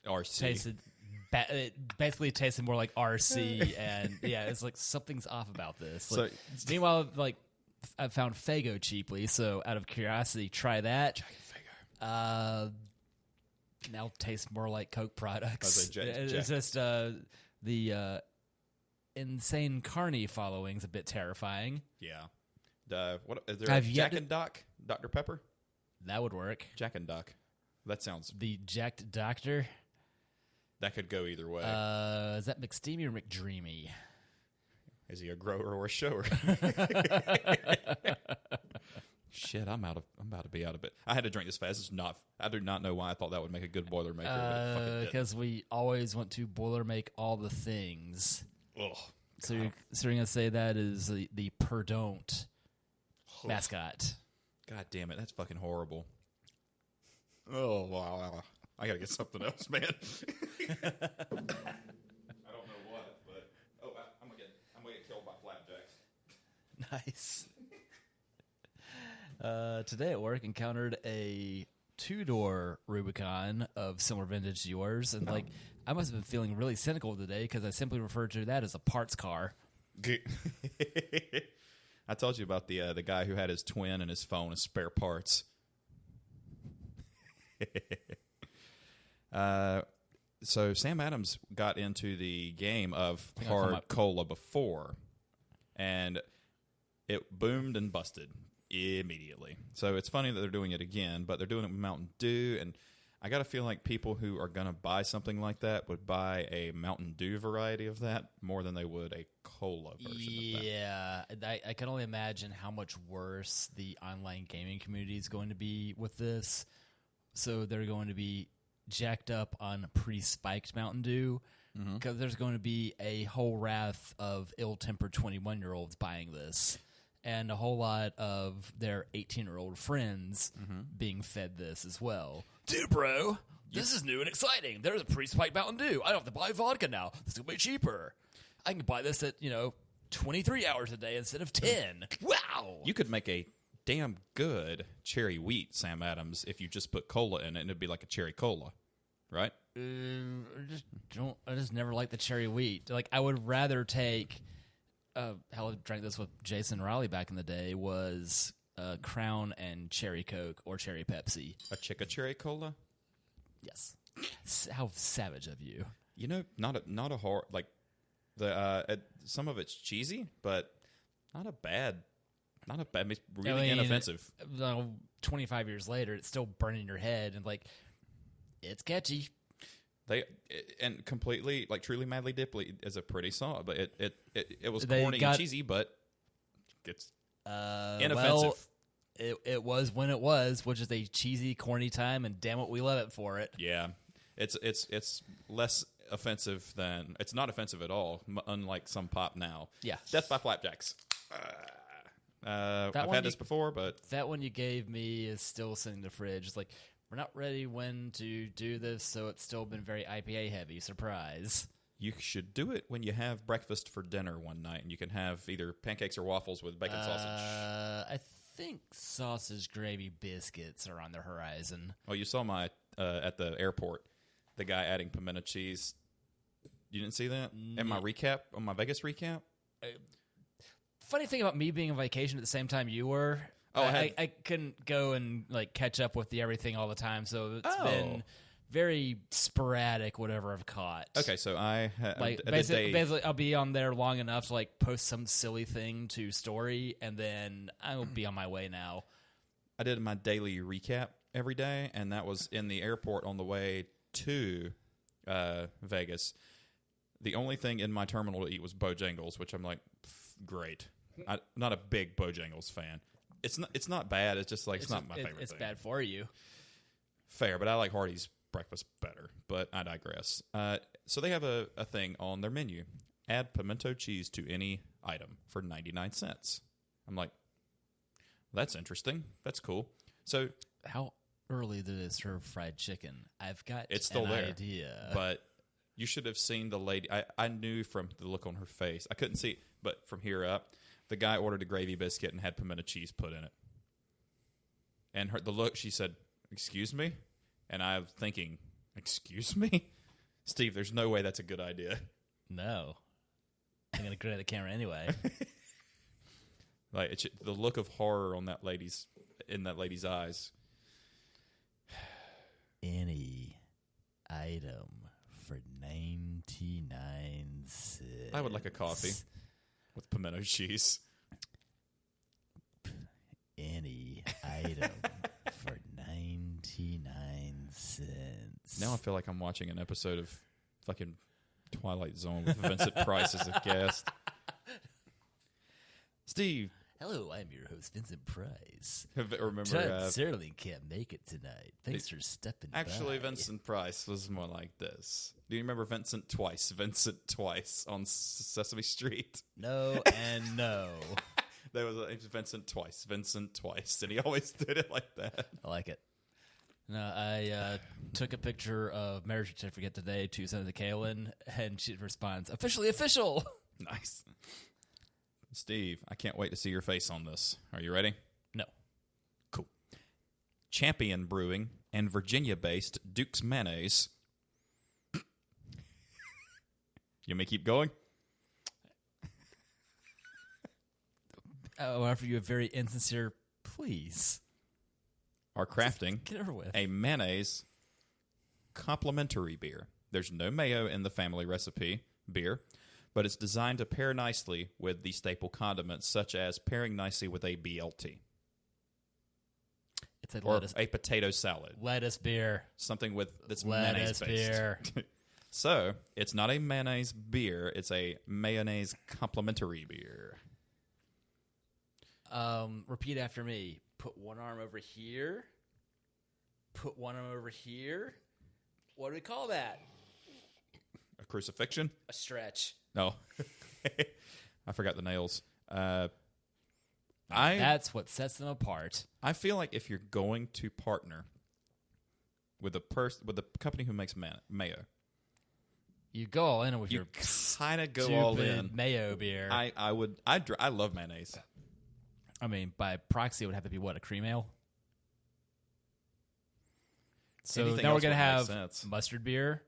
RC. tasted it basically tasted more like RC, and yeah, it's like something's off about this. Like, meanwhile, like, I found Faygo cheaply, so out of curiosity, try that. Now tastes more like Coke products. I was like, It's just the insane carny following's a bit terrifying. Yeah. What is there? Have A you Jack had and Doc, Dr Pepper, That would work. Jack and Doc. That sounds. The Jacked Doctor. That could go either way. Is that McSteamy or McDreamy? Is he a grower or a shower? Shit, I'm about to be out of it. I had to drink this fast. It's not. I do not know why I thought that would make a good Boilermaker. Because we always want to Boilermake all the things. Ugh. So you're going to say that is the Perdon't mascot. God damn it, that's fucking horrible. Oh wow, I gotta get something else, man. I don't know what, but I'm gonna get killed by flapjacks. Nice. Today at work, encountered a 2-door Rubicon of similar vintage to yours, and I must have been feeling really cynical today because I simply referred to that as a parts car. I told you about the guy who had his twin and his phone as spare parts. So Sam Adams got into the game of hard cola before, and it boomed and busted immediately. So it's funny that they're doing it again, but they're doing it with Mountain Dew, and I got to feel like people who are going to buy something like that would buy a Mountain Dew variety of that more than they would a cola version of that. Yeah, I can only imagine how much worse the online gaming community is going to be with this. So they're going to be jacked up on pre-spiked Mountain Dew because there's going to be a whole raft of ill-tempered 21-year-olds buying this. And a whole lot of their 18-year-old friends being fed this as well. Dude, bro, this is new and exciting. There's a pre-spiked Mountain Dew. I don't have to buy vodka now. This is going to be cheaper. I can buy this at, 23 hours a day instead of 10. Wow. You could make a damn good cherry wheat Sam Adams if you just put cola in it, and it'd be like a cherry cola, right? I just never liked the cherry wheat. I would rather take... how I drank this with Jason Riley back in the day was Crown and Cherry Coke or Cherry Pepsi. A Chica Cherry Cola? Yes. How savage of you. Not a hard some of it's cheesy, but not a bad. It's really inoffensive. 25 years later, it's still burning your head and it's catchy. And completely Truly Madly Diply is a pretty song, but it was corny and cheesy, but it's inoffensive. Well, it was when it was, which is a cheesy, corny time, and damn it, we love it for it. Yeah, it's less offensive than it's not offensive at all, unlike some pop now. Yeah, Death by Flapjacks. I've had this before, but that one you gave me is still sitting in the fridge. It's we're not ready when to do this, so it's still been very IPA heavy. Surprise. You should do it when you have breakfast for dinner one night, and you can have either pancakes or waffles with bacon sausage. I think sausage gravy biscuits are on the horizon. Oh, you saw my at the airport, the guy adding pimento cheese. You didn't see that? In my recap, on my Vegas recap? Funny thing about me being on vacation at the same time you were... Oh, I couldn't go and catch up with the everything all the time, so it's been very sporadic. Whatever I've caught. Okay, so I basically I'll be on there long enough to post some silly thing to story, and then I'll be on my way now. I did my daily recap every day, and that was in the airport on the way to Vegas. The only thing in my terminal to eat was Bojangles, which I'm great. I'm not a big Bojangles fan. It's not bad. It's just it's not my favorite thing. It's bad for you. Fair, but I like Hardee's breakfast better. But I digress. So they have a thing on their menu. Add pimento cheese to any item for 99 cents. I'm like, that's interesting. That's cool. So how early do they serve fried chicken? I've got it's still an there, idea. But you should have seen the lady. I knew from the look on her face. I couldn't see, but from here up, the guy ordered a gravy biscuit and had pimento cheese put in it. And the look, she said, "Excuse me?" And I'm thinking, "Excuse me? Steve, there's no way that's a good idea." No. I'm going to grin at the camera anyway. The look of horror on that lady's eyes. any item for 99 cents. I would like a coffee with pimento cheese. Any item for 99 cents. Now I feel like I'm watching an episode of fucking Twilight Zone with Vincent Price as a guest. Steve. Hello, I'm your host, Vincent Price. Remember, Todd Serling can't make it tonight. Thanks for stepping actually, by. Vincent Price was more like this. Do you remember Vincent Twice on Sesame Street? No and no. There was Vincent Twice, and he always did it like that. I like it. No, I took a picture of marriage certificate today to Senator Kaylin, and she responds, "Officially official." Nice. Steve, I can't wait to see your face on this. Are you ready? No. Cool. Champion Brewing and Virginia-based Duke's Mayonnaise. You may keep going. I'll offer you a very insincere please. Are crafting Get over with. a mayonnaise complimentary beer. There's no mayo in the family recipe beer, but it's designed to pair nicely with the staple condiments, such as pairing nicely with a BLT. It's a Or lettuce, a potato salad. lettuce beer. Something with that's Lettuce mayonnaise-based. beer. So, it's not a mayonnaise beer, it's a mayonnaise complimentary beer. Repeat after me. Put one arm over here. Put one arm over here. What do we call that? A crucifixion? A stretch. No. I forgot the nails. That's what sets them apart. I feel like if you're going to partner with a company who makes mayo, You go all in with you your kind of go stupid all in. mayo beer. I love mayonnaise. I mean, by proxy, it would have to be what, a cream ale? So Anything now we're else going to would make have sense. mustard beer,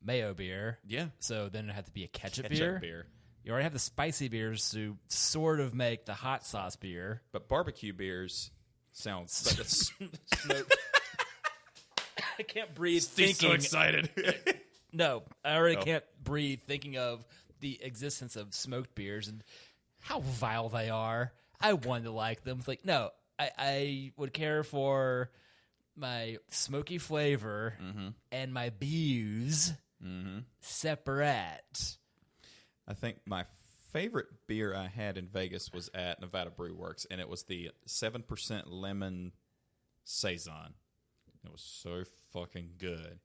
mayo beer. Yeah. So then it had to be a ketchup Ketchup beer. beer. You already have the spicy beers to sort of make the hot sauce beer. But barbecue beers sounds like it's I can't breathe Steve's so excited. No, I already can't breathe thinking of the existence of smoked beers and how vile they are. I wanted to like them. It's like, no, I would care for my smoky flavor and my booze separate. I think my favorite beer I had in Vegas was at Nevada Brew Works, and it was the 7% lemon Saison. It was so fucking good.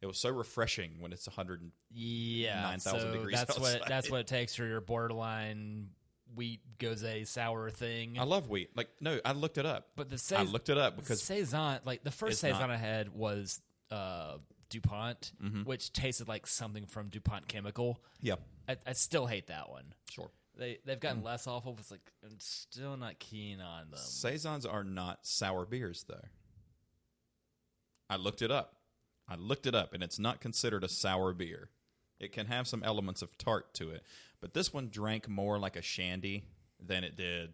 It was so refreshing when it's 109,000 degrees outside. That's what it takes for your borderline wheat goes sour thing. I love wheat. Like, no, I looked it up. But I looked it up because Saison, like the first it's Saison not- I had was DuPont, which tasted like something from DuPont Chemical. yeah, I still hate that one. sure. They've gotten less awful. It's like I'm still not keen on them. Saisons are not sour beers, though. I looked it up, and it's not considered a sour beer. It can have some elements of tart to it, but this one drank more like a shandy than it did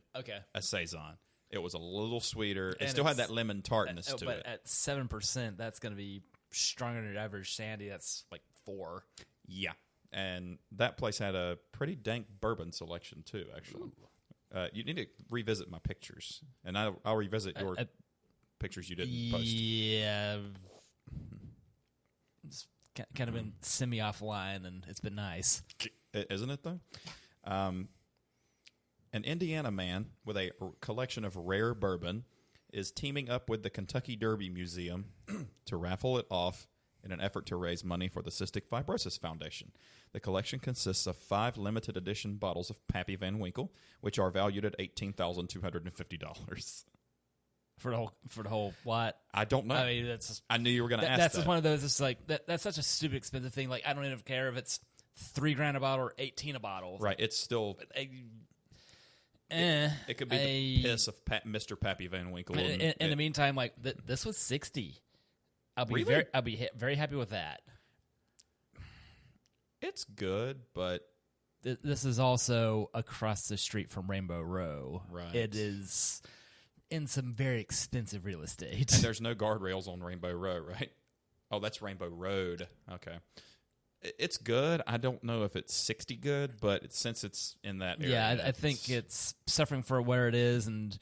a Saison. It was a little sweeter. It And still had it's- that lemon tartness to but it. at 7%, that's going to be stronger than your average Sandy. That's like 4. Yeah, and that place had a pretty dank bourbon selection, too, actually. You need to revisit my pictures, and I'll revisit your pictures you didn't post. Yeah. It's kind of been semi-offline, and it's been nice. Isn't it, though? An Indiana man with a collection of rare bourbon is teaming up with the Kentucky Derby Museum to raffle it off in an effort to raise money for the Cystic Fibrosis Foundation. The collection consists of 5 limited edition bottles of Pappy Van Winkle, which are valued at $18,250. For the whole what? I don't know. I mean, that's just, I knew you were going to ask that's that. just one of those. It's like that's such a stupid expensive thing. Like I don't even care if it's $3,000 a bottle or $18 a bottle. Right. It's still... It could be the piss of Mr. Pappy Van Winkle. In the meantime, like this was $60. I'll be Really? very happy with that. It's good, but... This is also across the street from Rainbow Row. Right. It is in some very expensive real estate. And there's no guardrails on Rainbow Road, right? Oh, that's Rainbow Road. Okay. It's good. I don't know if it's 60 good, but since it's in that area. Yeah, I think it's suffering for where it is, and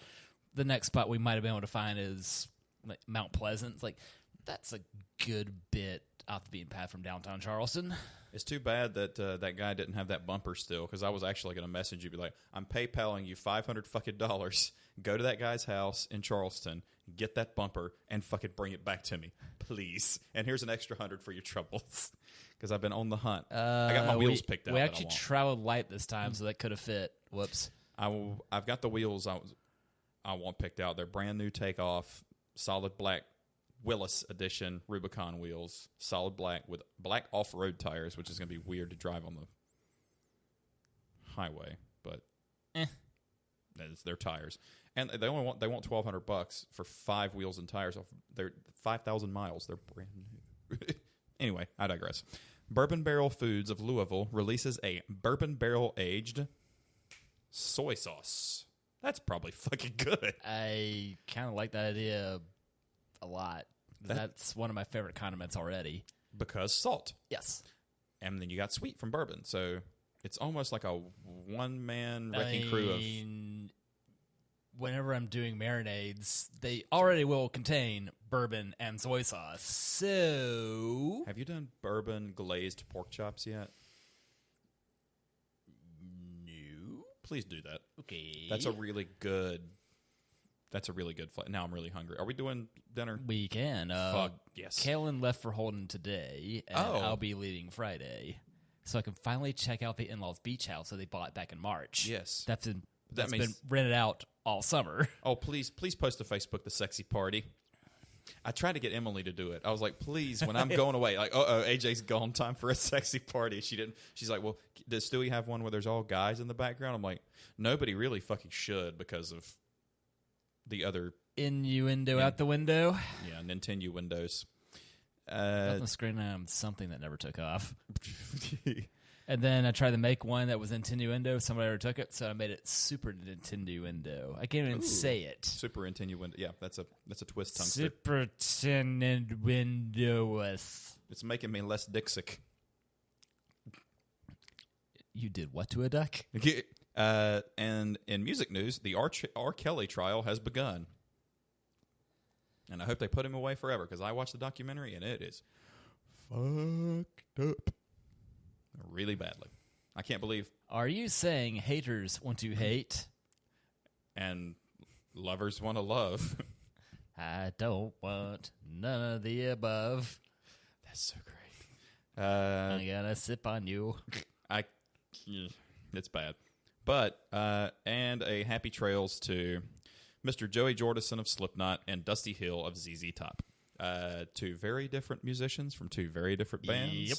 the next spot we might have been able to find is like Mount Pleasant. It's like, that's a good bit off the beaten path from downtown Charleston. It's too bad that that guy didn't have that bumper still, because I was actually going to message you, be like, I'm PayPaling you $500 fucking dollars. Go to that guy's house in Charleston, get that bumper, and fucking bring it back to me, please. And here's an extra $100 for your troubles, because I've been on the hunt. I got my wheels picked out. We actually traveled light this time, so that could have fit. Whoops. I've got the wheels I want picked out. They're brand new takeoff, solid black Willis edition Rubicon wheels, solid black with black off-road tires, which is going to be weird to drive on the highway, but it's their tires. And they want $1,200 for 5 wheels and tires. They're 5,000 miles. They're brand new. Anyway, I digress. Bourbon Barrel Foods of Louisville releases a bourbon barrel aged soy sauce. That's probably fucking good. I kind of like that idea a lot. That's one of my favorite condiments already. Because salt. Yes. And then you got sweet from bourbon. So it's almost like a one-man wrecking crew of... Whenever I'm doing marinades, they already will contain bourbon and soy sauce. So... Have you done bourbon glazed pork chops yet? No. Please do that. Okay. That's a really good flavor. Now I'm really hungry. Are we doing dinner? We can. Fuck, yes. Kaylin left for Holden today, and I'll be leaving Friday. So I can finally check out the in-laws beach house that they bought back in March. Yes. That's been rented out all summer. Oh, please post to Facebook the sexy party. I tried to get Emily to do it. I was like, please, when I'm going away, like, AJ's gone, time for a sexy party. She didn't. She's like, well, does Stewie have one where there's all guys in the background? I'm like, nobody really fucking should because of the other innuendo out the window. Yeah, Nintendo windows. Nothing screen on something that never took off. And then I tried to make one that was innuendo. Somebody already took it, so I made it super Nintendo. I can't even say it. Super Nintendo. Yeah, that's a twist tongue. Super Nintendo-ous. It's making me less Dixic. You did what to a duck? And in music news, the R. Kelly trial has begun. And I hope they put him away forever, because I watched the documentary, and it is fucked up. Really badly. I can't believe... Are you saying haters want to hate? And lovers want to love. I don't want none of the above. That's so great. I'm gonna sip on you. It's bad. But, and a happy trails to Mr. Joey Jordison of Slipknot and Dusty Hill of ZZ Top. 2 very different musicians from 2 very different bands. Yep.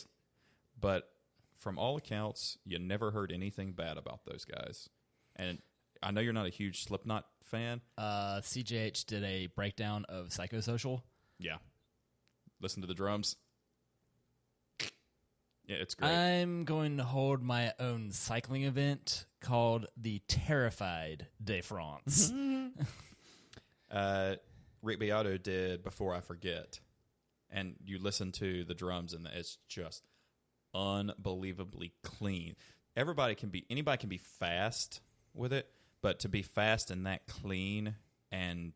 But from all accounts, you never heard anything bad about those guys. And I know you're not a huge Slipknot fan. CJH did a breakdown of Psychosocial. Yeah. Listen to the drums. Yeah, it's great. I'm going to hold my own cycling event called the Terrified de France. Rick Beato did Before I Forget. And you listen to the drums, and it's just unbelievably clean. Anybody can be fast with it, but to be fast and that clean and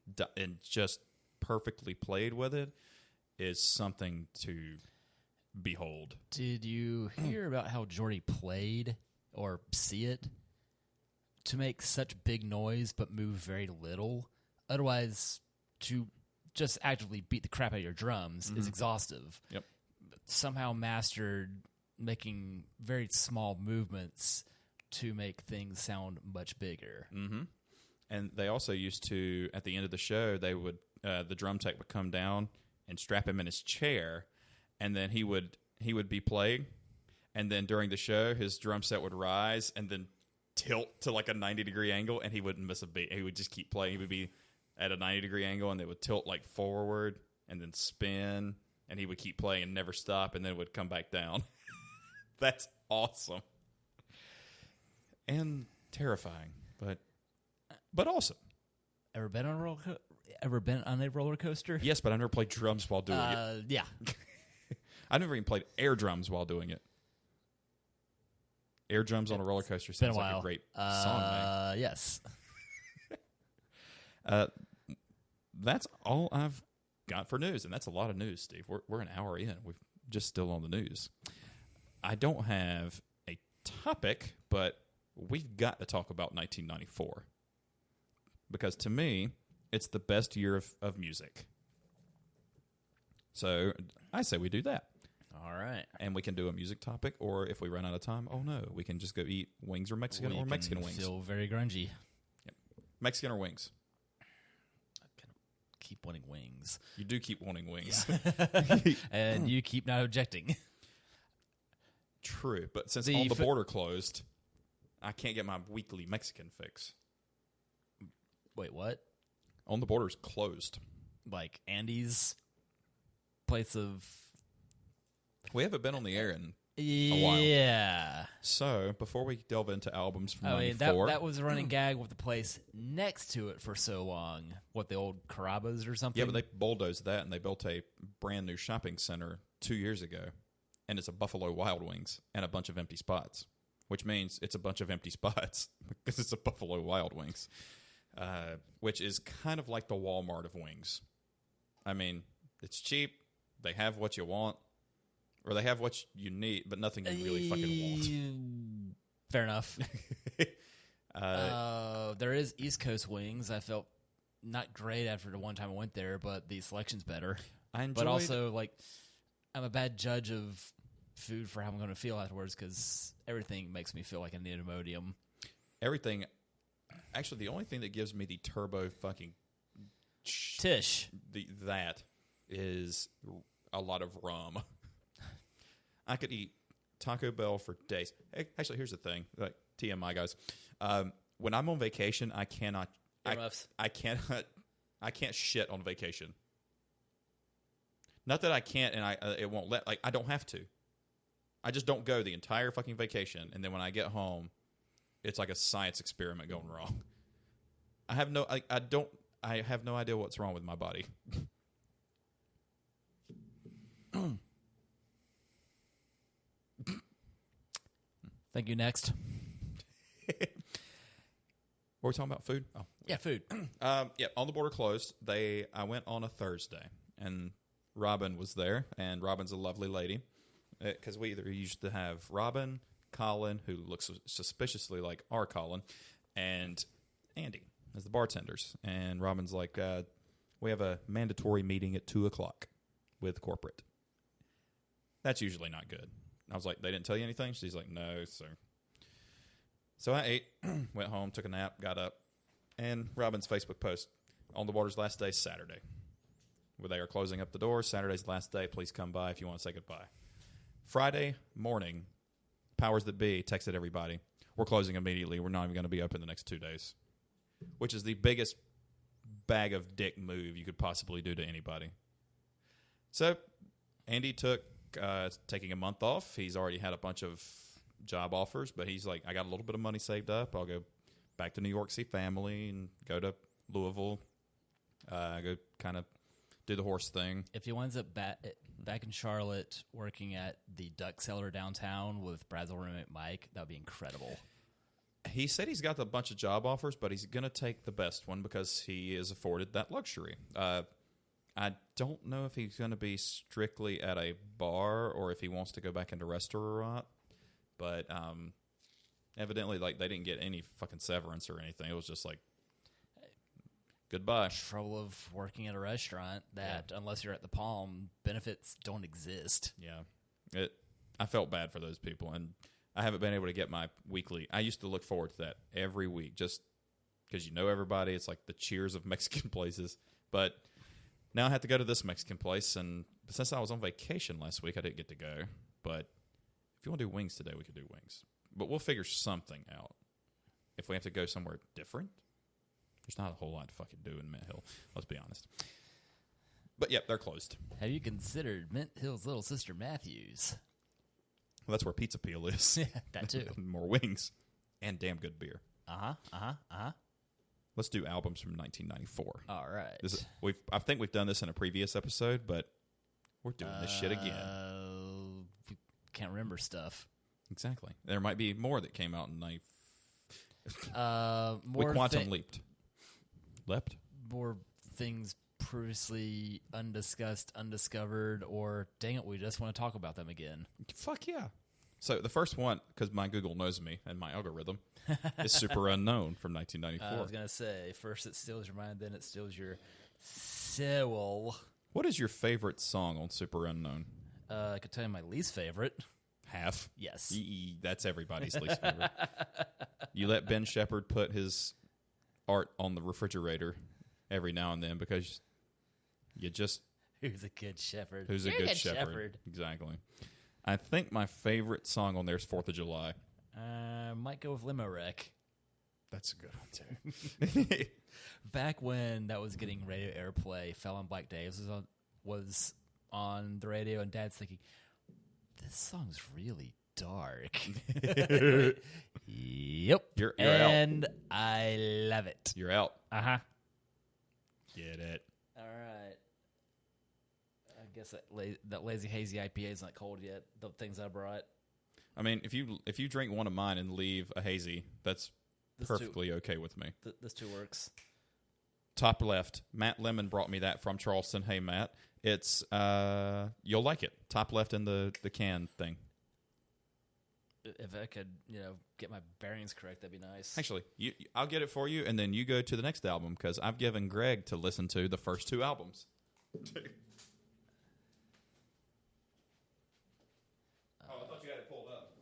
just perfectly played with it is something to behold. Did you hear about how Jordy played or see it to make such big noise but move very little? Otherwise, to just actively beat the crap out of your drums is exhaustive. Yep. But somehow mastered making very small movements to make things sound much bigger. Mm-hmm. And they also used to, at the end of the show, they would the drum tech would come down and strap him in his chair, and then he would be playing, and then during the show, his drum set would rise and then tilt to like a 90-degree angle, and he wouldn't miss a beat. He would just keep playing. He would be at a 90-degree angle, and they would tilt like forward and then spin, and he would keep playing and never stop, and then it would come back down. That's awesome. And terrifying, but awesome. Ever been on a roller coaster? Yes, but I never played drums while doing it. Yeah. I never even played air drums while doing it. Air drums on a roller coaster sounds like a great song name. Yes. That's all I've got for news, and that's a lot of news, Steve. We're an hour in. We're just still on the news. I don't have a topic, but we've got to talk about 1994. Because to me, it's the best year of music. So I say we do that. All right. And we can do a music topic, or if we run out of time, oh no, we can just go eat wings or Mexican wings. Feel very grungy. Yep. Mexican or wings? Keep wanting wings. You do keep wanting wings. Yeah. And you keep not objecting. True, but since all the border closed, I can't get my weekly Mexican fix. Wait, what? On the border's closed. Like Andy's place of... We haven't been on the air in a while. Yeah. So, before we delve into albums from 94... that was a running gag with the place next to it for so long. What, the old Carrabba's or something? Yeah, but they bulldozed that, and they built a brand new shopping center 2 years ago. And it's a Buffalo Wild Wings and a bunch of empty spots. Which means it's a bunch of empty spots because it's a Buffalo Wild Wings. Which is kind of like the Walmart of wings. I mean, it's cheap. They have what you want. Or they have what you need, but nothing you really fucking want. Fair enough. There is East Coast wings. I felt not great after the one time I went there, but the selection's better. I enjoyed... But also, like, I'm a bad judge of food for how I'm going to feel afterwards because everything makes me feel like I need Imodium. Everything... Actually, the only thing that gives me the turbo fucking... Tish. That is a lot of rum. I could eat Taco Bell for days. Hey, actually, here's the thing. Like, TMI, guys. When I'm on vacation, I cannot... I can't shit on vacation. Not that I can't and it won't let... Like, I don't have to. I just don't go the entire fucking vacation, and then when I get home, it's like a science experiment going wrong. I have no idea what's wrong with my body. Thank you. Next. Were we talking about food? Oh, yeah, food. Yeah, on the border closed. I went on a Thursday, and Robin was there, and Robin's a lovely lady. Because we either used to have Robin, Colin, who looks suspiciously like our Colin, and Andy as the bartenders. And Robin's like, we have a mandatory meeting at 2:00 with corporate. That's usually not good. I was like, they didn't tell you anything? She's like, no, sir. So I ate, went home, took a nap, got up, and Robin's Facebook post, on the border's last day, Saturday. Where they are closing up the doors. Saturday's the last day. Please come by if you want to say goodbye. Friday morning, powers that be texted everybody, we're closing immediately. We're not even going to be open the next 2 days. Which is the biggest bag of dick move you could possibly do to anybody. So, Andy took taking a month off. He's already had a bunch of job offers, but he's like, I got a little bit of money saved up. I'll go back to New York, see family, and go to Louisville. Go kind of do the horse thing. If he winds up back in Charlotte working at the Duck Cellar downtown with Brad's old roommate Mike, that would be incredible. He said he's got a bunch of job offers, but he's going to take the best one because he is afforded that luxury. I don't know if he's going to be strictly at a bar or if he wants to go back into restaurant, but evidently, like, they didn't get any fucking severance or anything. It was just like, goodbye. Trouble of working at a restaurant that, unless you're at the Palm, benefits don't exist. Yeah. I felt bad for those people, and I haven't been able to get my weekly. I used to look forward to that every week just because you know everybody. It's like the cheers of Mexican places. But now I have to go to this Mexican place, and since I was on vacation last week, I didn't get to go. But if you want to do wings today, we could do wings. But we'll figure something out. If we have to go somewhere different, there's not a whole lot to fucking do in Mint Hill. Let's be honest. But, yeah, they're closed. Have you considered Mint Hill's little sister Matthews? Well, that's where Pizza Peel is. Yeah, that too. More wings and damn good beer. Let's do albums from 1994. All right. I think we've done this in a previous episode, but we're doing this shit again. We can't remember stuff. Exactly. There might be more that came out in 90. More we quantum leaped. Leapt? More things previously undiscussed, undiscovered, or dang it, we just want to talk about them again. Fuck yeah. So the first one, because my Google knows me and my algorithm, is Super Unknown from 1994. I was going to say, first it steals your mind, then it steals your soul. What is your favorite song on Super Unknown? I could tell you my least favorite. Half? Yes. That's everybody's least favorite. You let Ben Shepherd put his art on the refrigerator every now and then because you just... Who's a good shepherd? Who's You're a good shepherd? Exactly. I think my favorite song on there is 4th of July. Might go with Limo Wreck. That's a good one, too. Back when that was getting radio airplay, Fell on Black Days was on the radio, and Dad's thinking, this song's really dark. Yep. You're and out. I love it. You're out. Uh-huh. Get it. All right. I guess that Lazy Hazy IPA is not cold yet, the things I brought. I mean, if you drink one of mine and leave a hazy, that's perfectly okay with me. This too works. Top left, Matt Lemon brought me that from Charleston. Hey, Matt. It's, you'll like it. Top left in the can thing. If I could, get my bearings correct, that'd be nice. Actually, I'll get it for you, and then you go to the next album, because I've given Greg to listen to the first 2 albums. I thought you had it pulled up.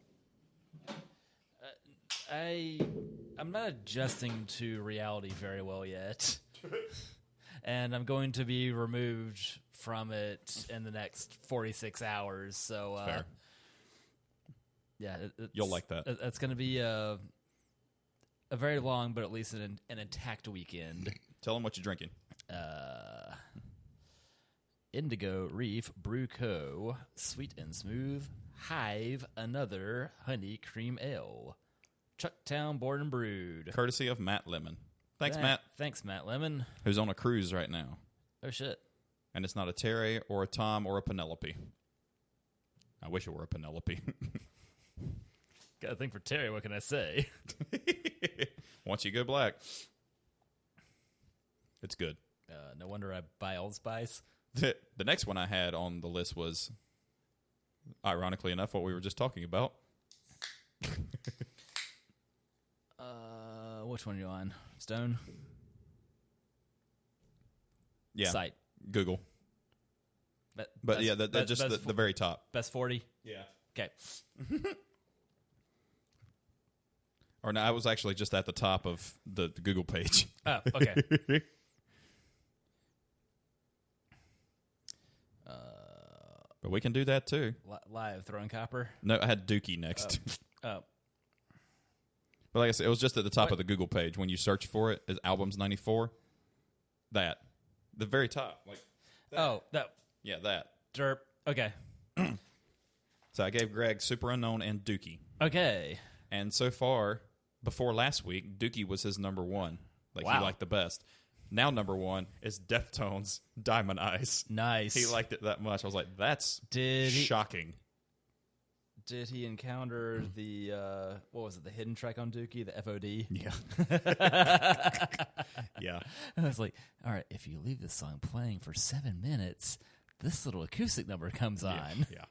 I'm not adjusting to reality very well yet. And I'm going to be removed from it in the next 46 hours. So, fair. Yeah, You'll like that. It's going to be a very long, but at least an intact weekend. Tell them what you're drinking. Indigo Reef Brew Co. Sweet and Smooth Hive Another Honey Cream Ale. Chucktown Board and Brewed. Courtesy of Matt Lemon. Thanks, Matt. Thanks, Matt Lemon. Who's on a cruise right now. Oh, shit. And it's not a Terry or a Tom or a Penelope. I wish it were a Penelope. Got a thing for Terry, what can I say? Once you go black, it's good. No wonder I buy Old Spice. The next one I had on the list was, ironically enough, what we were just talking about. Which one are you on? Stone? Yeah. Site. Google. But yeah, just the very top. Best 40? Yeah. Okay. Or no, I was actually just at the top of the Google page. Oh, okay. But we can do that too. Live, Throwing Copper? No, I had Dookie next. Oh. But like I said, it was just at the top of the Google page. When you search for it, is albums 94. That. The very top. Like that. Oh, that. Yeah, that. Derp. Okay. So I gave Greg Super Unknown and Dookie. Okay. And so far, before last week, Dookie was his number 1. Like, wow. He liked the best. Now number 1 is Deftones' Diamond Eyes. Nice. He liked it that much. I was like, that's shocking. Did he encounter the, what was it, the hidden track on Dookie, the FOD? Yeah. Yeah. I was like, all right, if you leave this song playing for 7 minutes, this little acoustic number comes on. Yeah.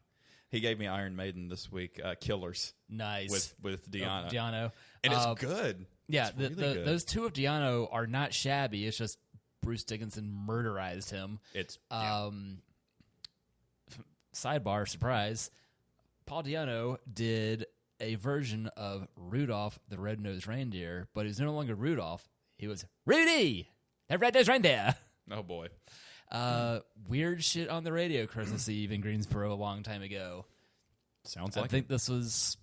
He gave me Iron Maiden this week, Killers. Nice. With Diano. Diano. And it's good. Yeah, it's really good. Those 2 of Diano are not shabby. It's just Bruce Dickinson murderized him. It's sidebar, surprise. Paul Diano did a version of Rudolph the Red-Nosed Reindeer, but he's no longer Rudolph. He was Rudy, the Red-Nosed Reindeer. Oh, boy. Weird shit on the radio Christmas Eve in Greensboro a long time ago. Sounds like I think this was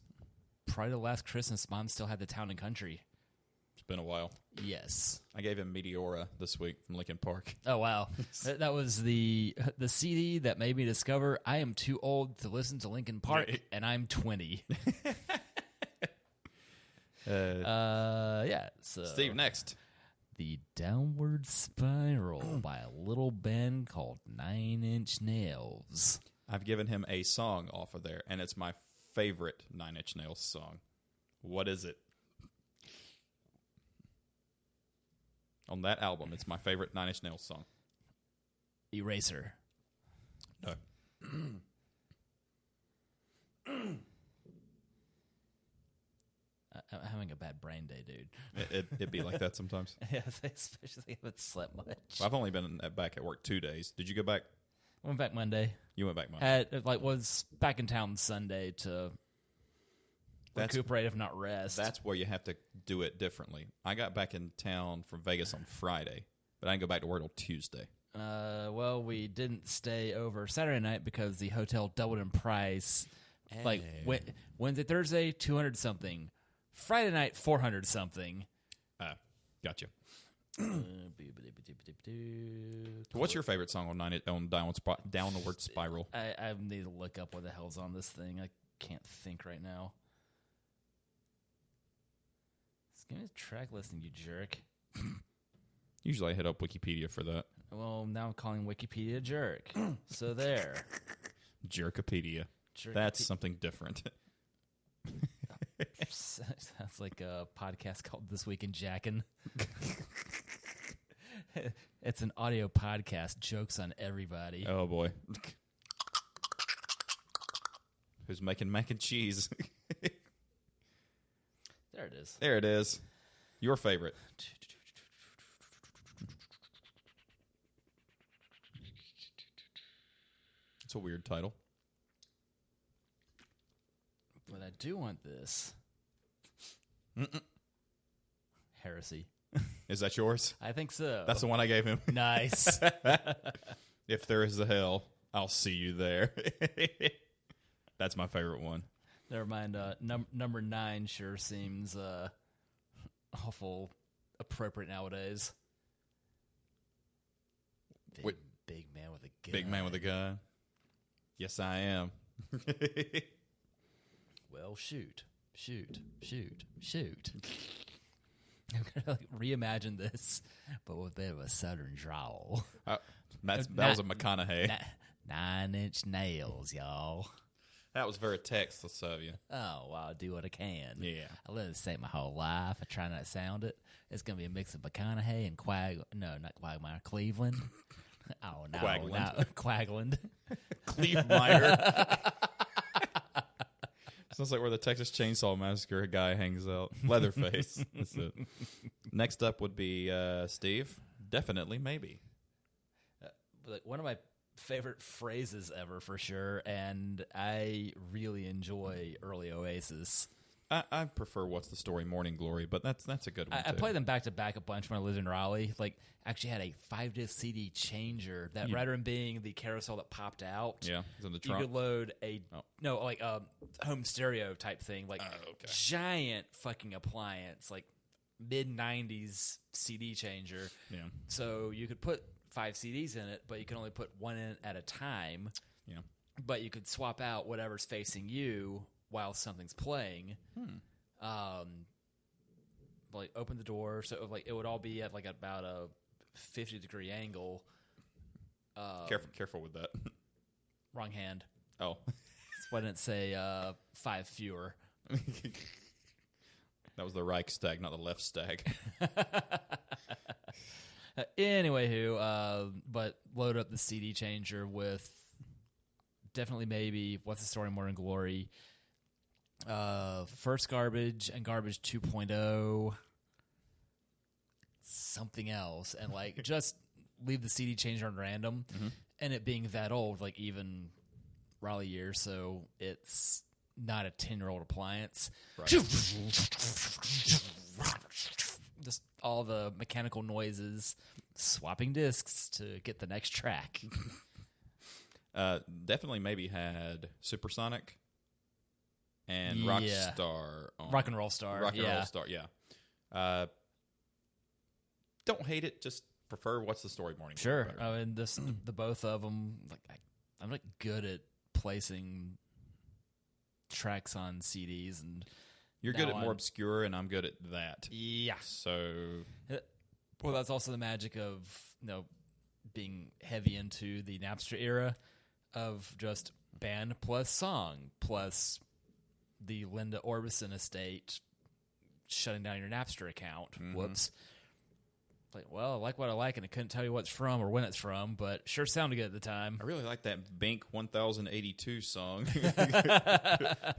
probably the last Christmas Mom still had the Town and Country. It's been a while. Yes. I gave him Meteora this week from Lincoln Park. Oh, wow. That was the CD that made me discover I am too old to listen to Lincoln Park, and I'm 20. Yeah. Yeah. So Steve, next. The Downward Spiral by a little band called 9 Inch Nails. I've given him a song off of there, and it's my favorite 9 Inch Nails song. What is it? On that album, it's my favorite 9 Inch Nails song. Eraser. No. I'm having a bad brain day, dude. It'd be like that sometimes. Yeah, especially if I haven't slept much. I've only been back at work 2 days. Did you go back? I went back Monday. You went back Monday. Was back in town Sunday to recuperate, if not rest. That's where you have to do it differently. I got back in town from Vegas on Friday, but I didn't go back to work till Tuesday. Well, we didn't stay over Saturday night because the hotel doubled in price. Hey. Like Wednesday, Thursday, 200 something. Friday night, 400 something. Gotcha. What's your favorite song on Downward Spiral? I need to look up what the hell's on this thing. I can't think right now. Just give me the track listing, you jerk. Usually I hit up Wikipedia for that. Well, now I'm calling Wikipedia a jerk. So there. Jerkopedia. That's something different. Sounds like a podcast called This Week in Jackin'. It's an audio podcast. Jokes on everybody. Oh, boy. Who's making mac and cheese? There it is. There it is. Your favorite. It's a weird title. But I do want this. Heresy. Is that yours? I think so. That's the one I gave him. Nice. If there is a hell, I'll see you there. That's my favorite one. Never mind. Number 9 sure seems awful appropriate nowadays. Big man with a gun. Big man with a gun. Yes, I am. Well, shoot. I'm going to reimagine this, but with a bit of a southern drawl. That was a McConaughey. 9 Inch Nails, y'all. That was very Texas of you. Oh, well, I'll do what I can. Yeah. I let it say my whole life. I try not to sound it. It's going to be a mix of McConaughey and Cleveland. Oh, no. Quagland. Clevemeyer. Sounds like where the Texas Chainsaw Massacre guy hangs out. Leatherface. That's it. Next up would be Steve. Definitely, maybe. One of my favorite phrases ever, for sure, and I really enjoy early Oasis. I prefer What's the Story, Morning Glory, but that's a good one, I play them back-to-back a bunch when I lived in Raleigh. Actually had a 5-disc CD changer that rather than being the carousel that popped out, yeah, it's in the trunk. You could load a home stereo type thing, giant fucking appliance, mid-90s CD changer. Yeah. So you could put 5 CDs in it, but you can only put one in at a time. Yeah. But you could swap out whatever's facing you while something's playing. Open the door, so it would all be at about a 50-degree angle. Careful with that. Wrong hand. Oh. Why didn't it say 5 fewer? That was the Reich stag, not the left stag. But load up the CD changer with definitely maybe What's the Story, Morning Glory, First Garbage and Garbage 2.0, something else, and just leave the CD changer on random, and it being that old, even Raleigh years, so it's not a 10-year-old appliance. Right. Just all the mechanical noises, swapping discs to get the next track. Definitely maybe had Supersonic and Yeah. Rockstar. Rock and Roll Star. Rock and Roll Star, yeah. Don't hate it, just prefer What's the Story, Morning Sure. Glory. I mean, the both of them, I'm good at placing tracks on CDs, and you're good at more obscure, and I'm good at that. Yeah. So Well, that's also the magic of being heavy into the Napster era of just band plus song plus the Linda Orbison estate shutting down your Napster account. Mm-hmm. Whoops. Like, well, I like what I like, and I couldn't tell you what it's from or when it's from, but sure sounded good at the time. I really like that Bink 1082 song.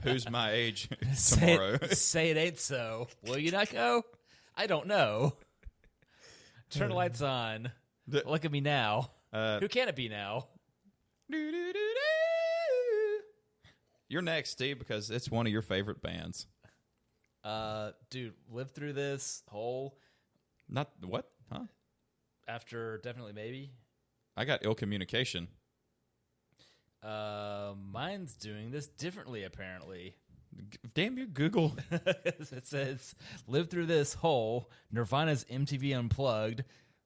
Who's my age tomorrow? Say it ain't so. Will you not go? I don't know. Turn the lights on. Look at me now. Who can it be now? You're next, Steve, because it's one of your favorite bands. Dude, lived through this whole... Not what? Huh? After Definitely Maybe. I got Ill Communication. Mine's doing this differently, apparently. Damn you, Google. It says, live through this whole Nirvana's MTV Unplugged,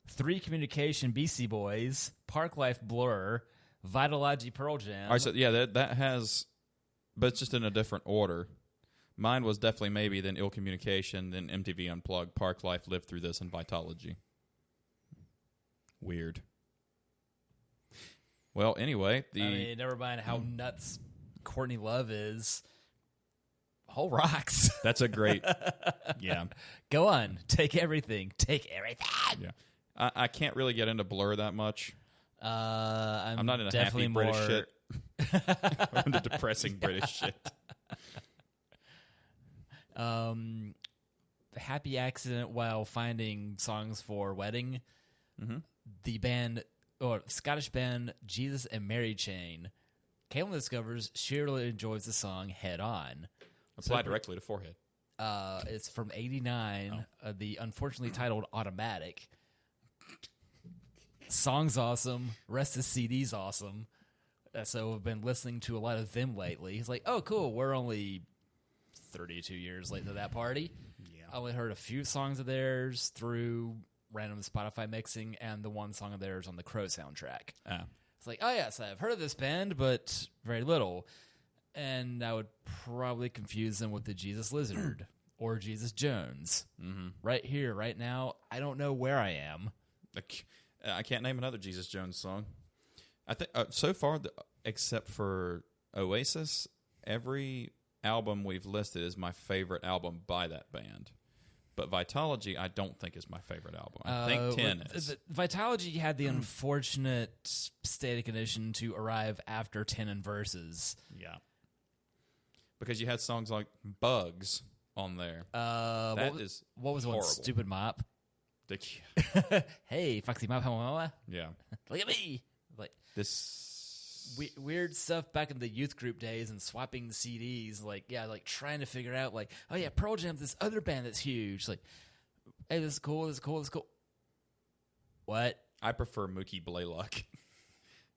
3 Communication BC Boys, Parklife Blur, Vitalogy Pearl Jam. All right, so yeah, that has, but it's just in a different order. Mine was Definitely Maybe, then Ill Communication, then MTV Unplugged, Parklife, Live Through This, and Vitalogy. Weird. Well, anyway, never mind how nuts Courtney Love is. Whole rocks. That's a great, yeah. Go on, take everything. Take everything. Yeah, I can't really get into Blur that much. I'm not into definitely happy British shit. I'm into depressing British shit. Happy accident while finding songs for Wedding. Mm-hmm. The band, or Scottish band, Jesus and Mary Chain. Caitlin discovers she really enjoys the song Head On. Apply directly to forehead. It's from '89. The unfortunately titled Automatic. Song's awesome. Rest of the CD's awesome. So I've been listening to a lot of them lately. It's like, oh, cool. We're only 32 years late to that party. Yeah. I only heard a few songs of theirs through random Spotify mixing, and the one song of theirs on the Crow soundtrack. It's like, oh yes, I've heard of this band, but very little. And I would probably confuse them with the Jesus Lizard or Jesus Jones. Mm-hmm. Right here, right now, I don't know where I am. I can't name another Jesus Jones song. I think so far, except for Oasis, every album we've listed is my favorite album by that band. But Vitalogy, I don't think is my favorite album. I think 10 is. Vitalogy had the unfortunate state of condition to arrive after 10 and Verses. Yeah. Because you had songs like Bugs on there. What was horrible. One? Stupid Mop. Hey, Foxy Mop, yeah. Look at me. Like this weird stuff back in the youth group days and swapping CDs. Like trying to figure out like, oh yeah, Pearl Jam's this other band that's huge. Like, hey, this is cool. This is cool. This is cool. What? I prefer Mookie Blaylock.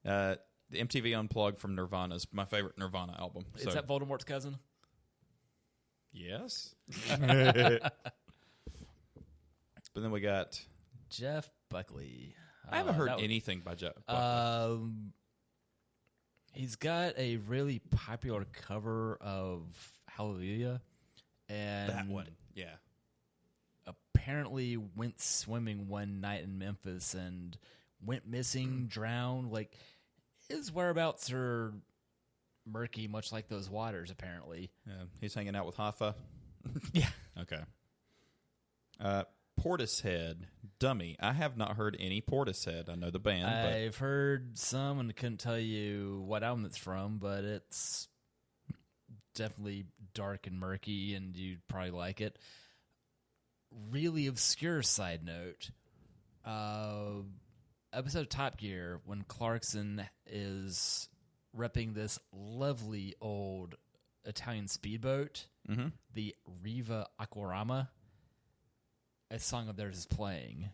The MTV Unplugged from Nirvana is my favorite Nirvana album. Is that Voldemort's cousin? Yes. But then we got Jeff Buckley. I haven't heard anything by Jeff Buckley. He's got a really popular cover of Hallelujah. And that one, yeah. Apparently went swimming one night in Memphis and went missing, drowned. Like, his whereabouts are murky, much like those waters, apparently. Yeah, he's hanging out with Hoffa. Yeah. Okay. Portishead, Dummy. I have not heard any Portishead. I know the band. I've heard some and couldn't tell you what album it's from, but it's definitely dark and murky, and you'd probably like it. Really obscure side note. Episode of Top Gear, when Clarkson is repping this lovely old Italian speedboat, the Riva Aquarama, a song of theirs is playing.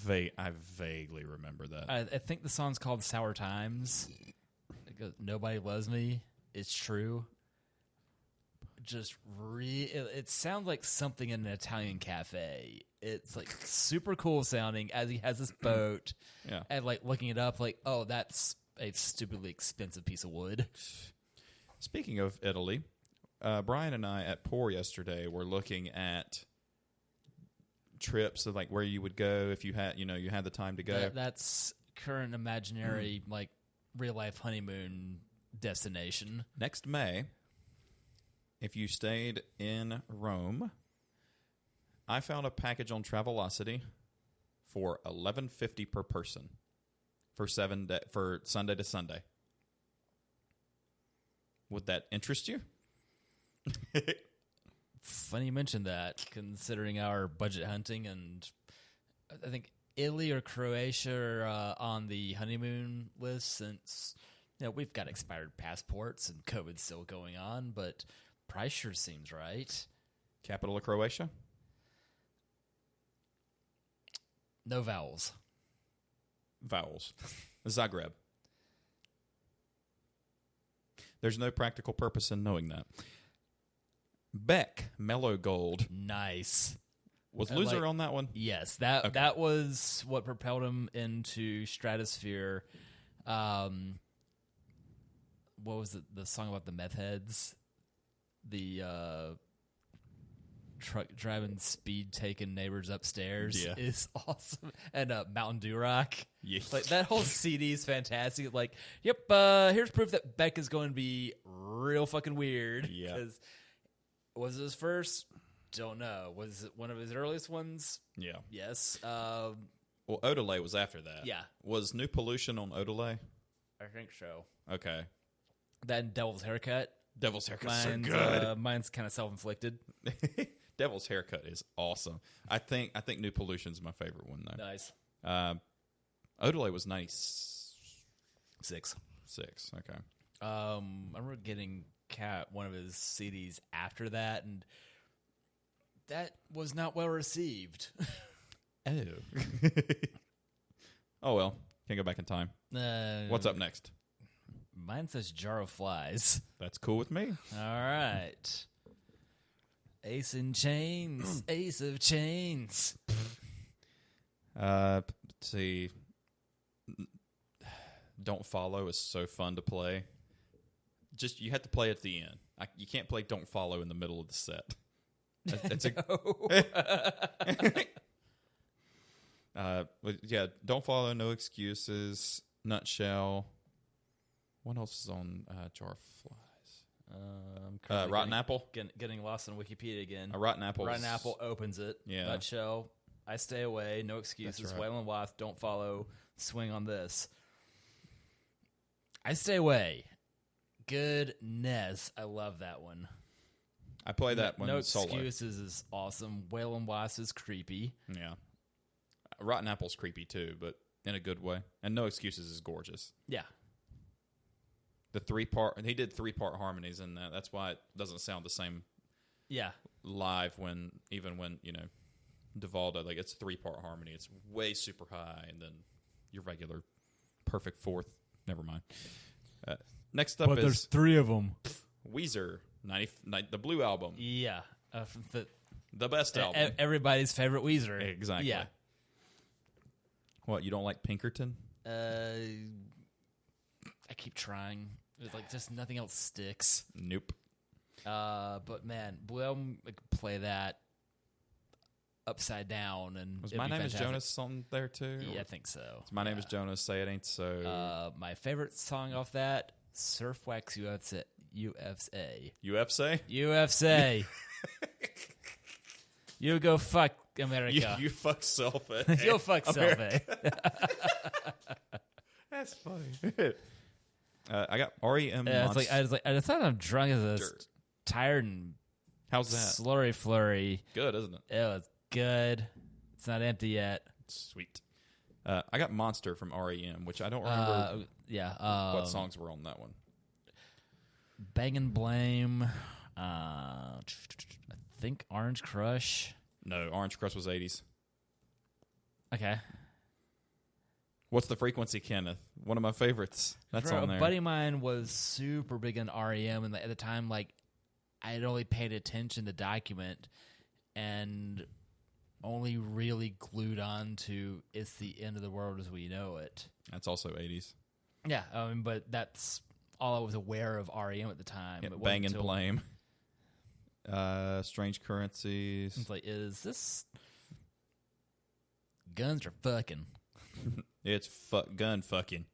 I vaguely remember that. I think the song's called Sour Times. It goes, nobody loves me. It's true. Just it sounds like something in an Italian cafe. It's like super cool sounding as he has this boat. Yeah. And like looking it up, like, oh, that's a stupidly expensive piece of wood. Speaking of Italy, Brian and I at Pour yesterday were looking at trips of like where you would go if you had you had the time to go. That's current imaginary like real life honeymoon destination. Next May, if you stayed in Rome, I found a package on Travelocity for $11.50 per person for for Sunday to Sunday. Would that interest you? Funny you mentioned that, considering our budget hunting, and I think Italy or Croatia are on the honeymoon list since we've got expired passports and COVID's still going on, but price sure seems right. Capital of Croatia? No vowels. Vowels. Zagreb. There's no practical purpose in knowing that. Beck, Mellow Gold. Nice. Was Loser on that one? Yes, that was what propelled him into stratosphere. What was it? The song about the meth heads? The truck driving, speed taking neighbors upstairs is awesome. And Mountain Dew Rock. Yeah. Like that whole CD is fantastic. Like, yep, here's proof that Beck is going to be real fucking weird. Yeah. Because was it his first? Don't know. Was it one of his earliest ones? Yeah. Yes. Well, Odelay was after that. Yeah. Was New Pollution on Odelay? I think so. Okay. That and Devil's Haircut. Devil's Haircut's so good. Mine's kind of self-inflicted. Devil's Haircut is awesome. I think New Pollution's my favorite one, though. Nice. Odelay was 96. Okay. I remember getting Cat one of his CDs after that, and that was not well received. Oh. Oh, well. Can't go back in time. What's up next? Mine says Jar of Flies. That's cool with me. All right. Ace in Chains. Ace of Chains. Let's see. Don't Follow is so fun to play. Just you have to play at the end. You can't play Don't Follow in the middle of the set. That's yeah, Don't Follow, No Excuses, Nutshell. What else is on Jar of Flies? Rotten Apple. Getting lost on Wikipedia again. Rotten Apple. Rotten Apple opens it. Yeah. Nutshell. I Stay Away. No Excuses. Right. Wailing Wasp. Don't Follow. Swing on This. I Stay Away. Goodness. I love that one. I play that one No solo. Excuses is awesome. Wailing Wasp is creepy. Yeah. Rotten Apple's creepy too, but in a good way. And No Excuses is gorgeous. Yeah. He did 3-part harmonies in that. That's why it doesn't sound the same. Yeah. Live even when Devaldo, like it's 3-part harmony. It's way super high, and then your regular perfect fourth. Never mind. Next up there's 3 of them. Weezer, the Blue Album. Yeah. The best album. Everybody's favorite Weezer. Exactly. Yeah. What, you don't like Pinkerton? I keep trying. It's like just nothing else sticks. Nope. But man, Blue Album, I could play that upside down, and was My Name Is Jonas on there too? Yeah, I think so. My Name Is Jonas. Say It Ain't So. My favorite song off that, Surf Wax UFC. UFC? UFC. You go fuck America. You fuck self. You'll fuck self. That's funny. I got REM. I decided I'm drunk as a tired and how's that? slurry flurry. Good, isn't it? It was good. It's not empty yet. Sweet. I got Monster from REM, which I don't remember. What songs were on that one? Bang and Blame. I think Orange Crush. No, Orange Crush was 80s. Okay. What's the Frequency, Kenneth? One of my favorites. That's on there. A buddy of mine was super big on REM, and at the time, like, I had only paid attention to Document, and only really glued on to It's the End of the World as We Know It. That's also 80s. Yeah, but that's all I was aware of REM at the time. Yeah, Bang and Blame. Strange Currencies. It's like, is this Guns are fucking. It's gun fucking.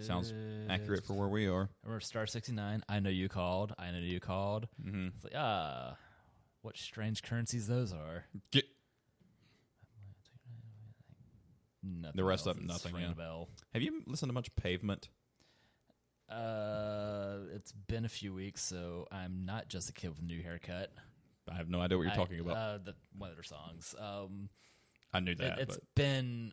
Sounds accurate for where we are. Remember Star 69? I know you called. I know you called. Mm-hmm. It's like, what strange currencies those are. Nothing The rest else of them, that's nothing. ringing Yeah. a bell. Have you listened to much Pavement? It's been a few weeks, so I'm not just a kid with a new haircut. I have no idea what you're talking about. One of their songs. I knew that. It's but been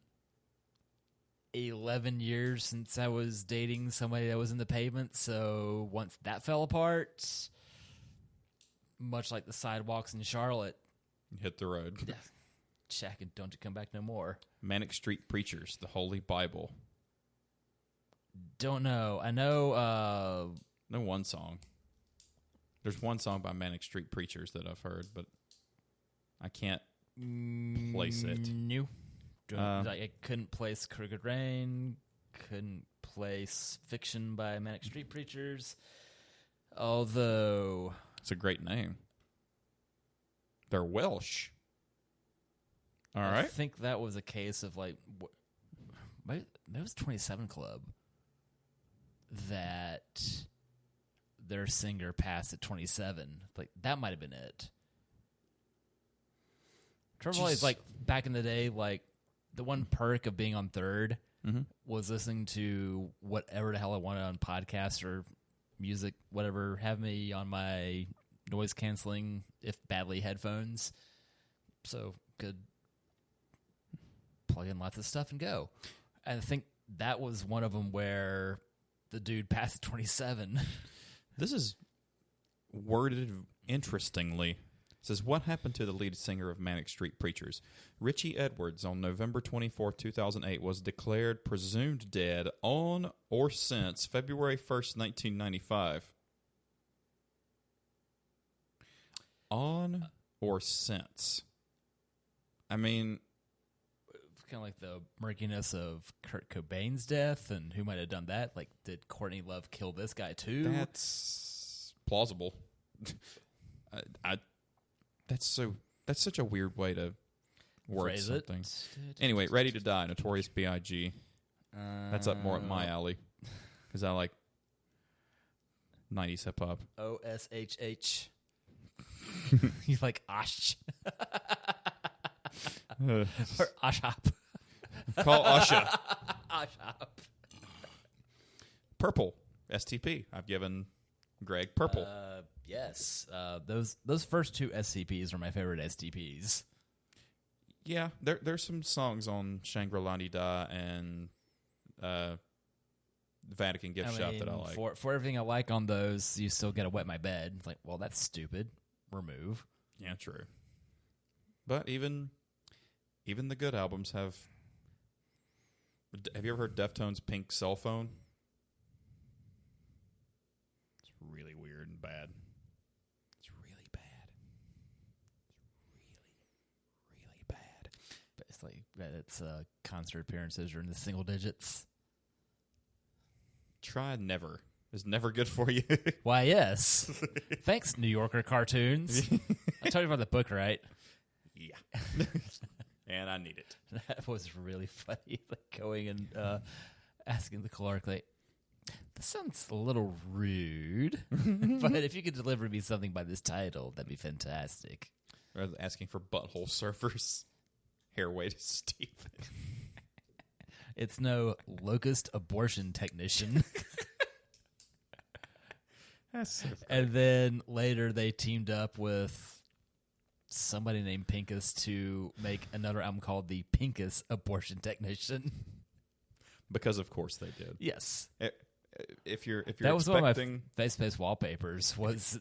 11 years since I was dating somebody that was in the Pavement, so once that fell apart, much like the sidewalks in Charlotte, hit the road. check and don't you come back no more. Manic Street Preachers, the Holy Bible. Don't know. I know. No one song. There's one song by Manic Street Preachers that I've heard, but I can't place it. No. I couldn't place Crooked Rain. Couldn't place Fiction by Manic Street Preachers. Although it's a great name. They're Welsh. All right. I think that was a case of like, maybe it was 27 Club that their singer passed at 27. Like that might have been it. Trevor is like back in the day, like the one perk of being on third was listening to whatever the hell I wanted on podcasts or music, whatever. Have me on my noise canceling, if badly, headphones, so could plug in lots of stuff and go. And I think that was one of them where the dude passed at 27. This is worded interestingly. It says, what happened to the lead singer of Manic Street Preachers? Richie Edwards, on November 24, 2008, was declared presumed dead on or since February 1st, 1995. On or since. I mean, kind of like the murkiness of Kurt Cobain's death and who might have done that. Like, did Courtney Love kill this guy too? That's plausible. That's such a weird way to word Phrase something. it. Anyway, Ready to Die, Notorious B.I.G. That's up more at my alley because I like 90s hip hop. OSHH. You like Osh. Or Oshop. Call Usha. Oshop. Purple, STP. I've given Greg Purple. Yes. Those first two SCPs are my favorite STPs. Yeah, there's some songs on Shangri-La and Vatican Gift Shop that I like. For everything I like on those, you still gotta wet my bed. It's like, well, that's stupid. Remove. Yeah, true. But even the good albums have. Have you ever heard Deftones' Pink Cell Phone? It's really weird and bad. It's really bad. It's really bad. But it's like it's concert appearances are in the single digits. Try Never. It's never good for you. Why, yes. Thanks, New Yorker cartoons. I told you about the book, right? Yeah. And I need it. That was really funny. Like going and asking the clerk, like, this sounds a little rude, but if you could deliver me something by this title, that'd be fantastic. Rather than asking for butthole surfers. Hairway to Stephen. It's no locust abortion technician. That's so funny. And then later they teamed up with somebody named Pincus to make another album called the Pincus Abortion Technician. Because of course they did. Yes. If you're that was expecting... one of my face wallpapers was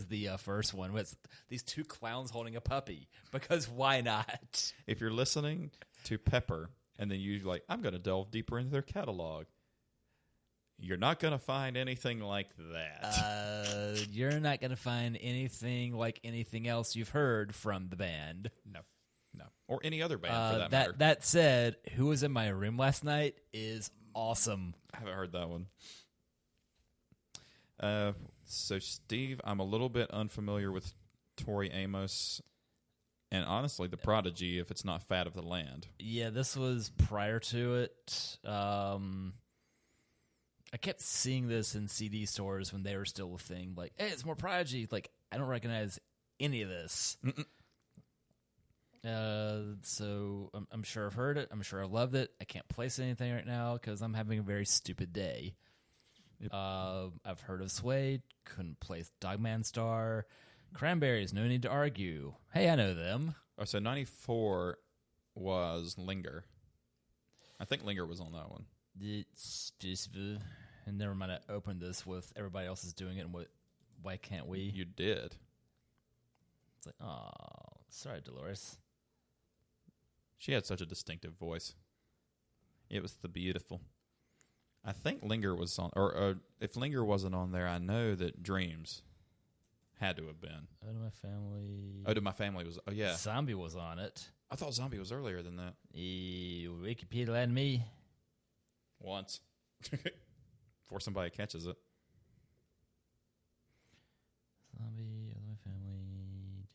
the first one. Was these two clowns holding a puppy? Because why not? If you're listening to Pepper and then you're like, I'm going to delve deeper into their catalog, you're not going to find anything like that. You're not going to find anything like anything else you've heard from the band. No. Or any other band for that matter. That said, Who Was in My Room Last Night is awesome. I haven't heard that one. So, Steve, I'm a little bit unfamiliar with Tori Amos And honestly, the Prodigy, if it's not Fat of the Land. Yeah, this was prior to it. I kept seeing this in CD stores when they were still a thing. Like, hey, it's more Prodigy. Like, I don't recognize any of this. So I'm sure I've heard it. I'm sure I've loved it. I can't place anything right now because I'm having a very stupid day. Yep. I've heard of Suede. Couldn't place Dogman Star. Cranberries, no need to argue. Hey, I know them. Oh, so 94 was Linger. I think Linger was on that one. It's just, and never mind, I opened this with everybody else is doing it, and why can't we? You did. It's like, oh, sorry, Dolores. She had such a distinctive voice. It was the beautiful. I think Linger was on, or if Linger wasn't on there, I know that Dreams had to have been. Oh, to my family. Oh, to my family was. Oh, yeah. Zombie was on it. I thought Zombie was earlier than that. Wikipedia and me. Once. Before somebody catches it. Zombie, oh, to my family.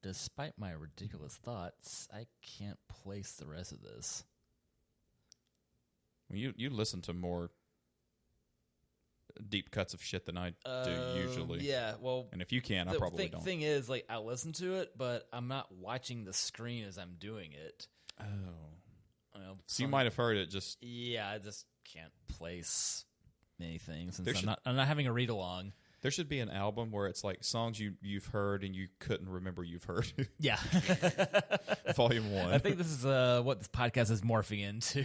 Despite my ridiculous thoughts, I can't place the rest of this. Well, you listen to more deep cuts of shit than I do usually. Yeah, well, and if you can, I probably don't. The thing is, like, I listen to it, but I'm not watching the screen as I'm doing it. Oh, so you might have heard it. Just yeah, I just can't place anything since I'm not having a read along. There should be an album where it's like songs you've heard and you couldn't remember you've heard. Yeah. Volume 1. I think this is what this podcast is morphing into.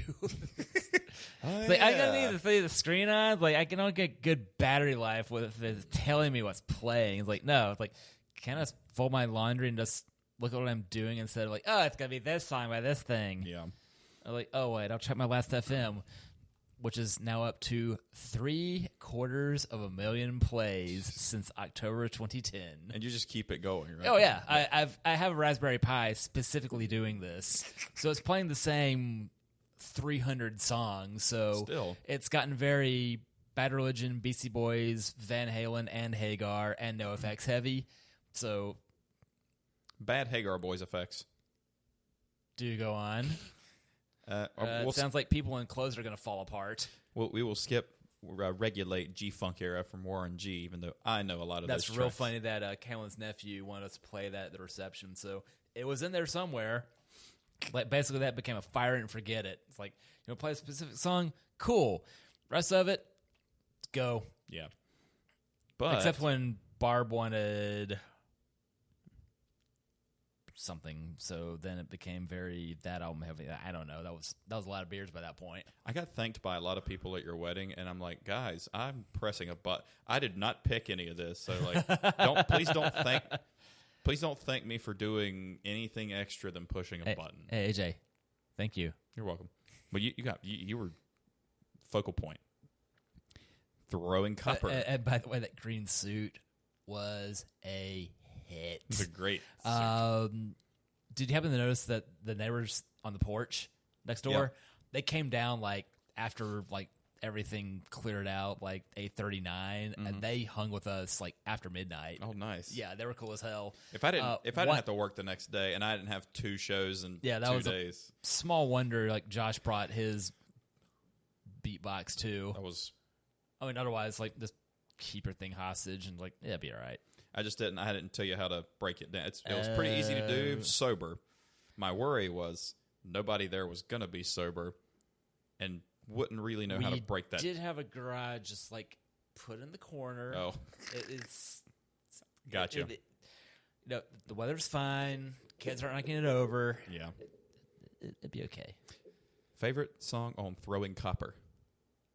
Like, I don't need to see the screen on. It's like, I can only get good battery life with it telling me what's playing. It's like, no. It's like, can I just fold my laundry and just look at what I'm doing instead of like, oh, it's going to be this song by this thing. Yeah. I'm like, oh, wait, I'll check my last FM, which is now up to 750,000 plays since October 2010. And you just keep it going, right? Oh yeah, I have a Raspberry Pi specifically doing this, so it's playing the same 300 songs. So still, it's gotten very Bad Religion, Beastie Boys, Van Halen, and Hagar, and NoFX heavy. So bad Hagar Boys effects. Do you go on? It sounds like people in clothes are going to fall apart. We will skip regulate G-Funk era from Warren G, even though I know a lot of That's those real tracks. funny that Kalen's nephew wanted us to play that at the reception, so it was in there somewhere. Like basically that became a fire and forget it. It's like, you want to play a specific song? Cool. Rest of it, go. Yeah. But except when Barb wanted something, so then it became very that album heavy. I don't know. That was a lot of beers by that point. I got thanked by a lot of people at your wedding, and I'm like, guys, I'm pressing a button. I did not pick any of this, so like, please don't thank me for doing anything extra than pushing a button. Hey AJ, thank you. You're welcome. But you were focal point. Throwing copper. And by the way, that green suit was a hit. It's a great did you happen to notice that the neighbors on the porch next door, they came down like after like everything cleared out like 8:39, and they hung with us like after midnight. Oh, nice. Yeah, they were cool as hell. If I didn't have to work the next day and I didn't have 2 shows in 2 days. Small wonder like Josh brought his beatbox too. I mean, otherwise like just keep your thing hostage and like it'd be all right. I didn't tell you how to break it down. It was pretty easy to do, sober. My worry was nobody there was going to be sober and wouldn't really know how to break that. We did have a garage just like put in the corner. Oh. Gotcha. The weather's fine. Kids aren't knocking it over. Yeah. It'd be okay. Favorite song on Throwing Copper?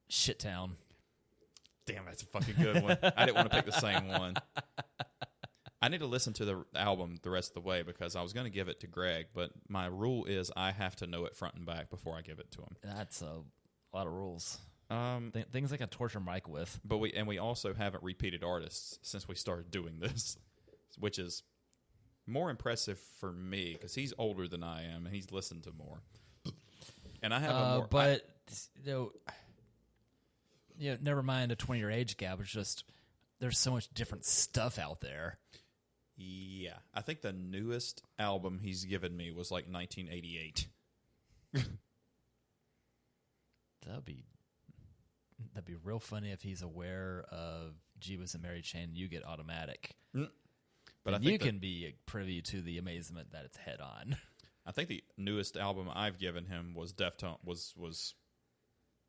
Shit Town. Damn, that's a fucking good one. I didn't want to pick the same one. I need to listen to the album the rest of the way because I was going to give it to Greg, but my rule is I have to know it front and back before I give it to him. That's a lot of rules. Things I can torture Mike with. But we also haven't repeated artists since we started doing this, which is more impressive for me because he's older than I am and he's listened to more. And I have a more... But, never mind a 20-year age gap. It's just there's so much different stuff out there. Yeah. I think the newest album he's given me was like 1988. That'd be real funny if he's aware of Jeebus and Mary Chain. You get automatic, but and you can be privy to the amazement that it's head on. I think the newest album I've given him was was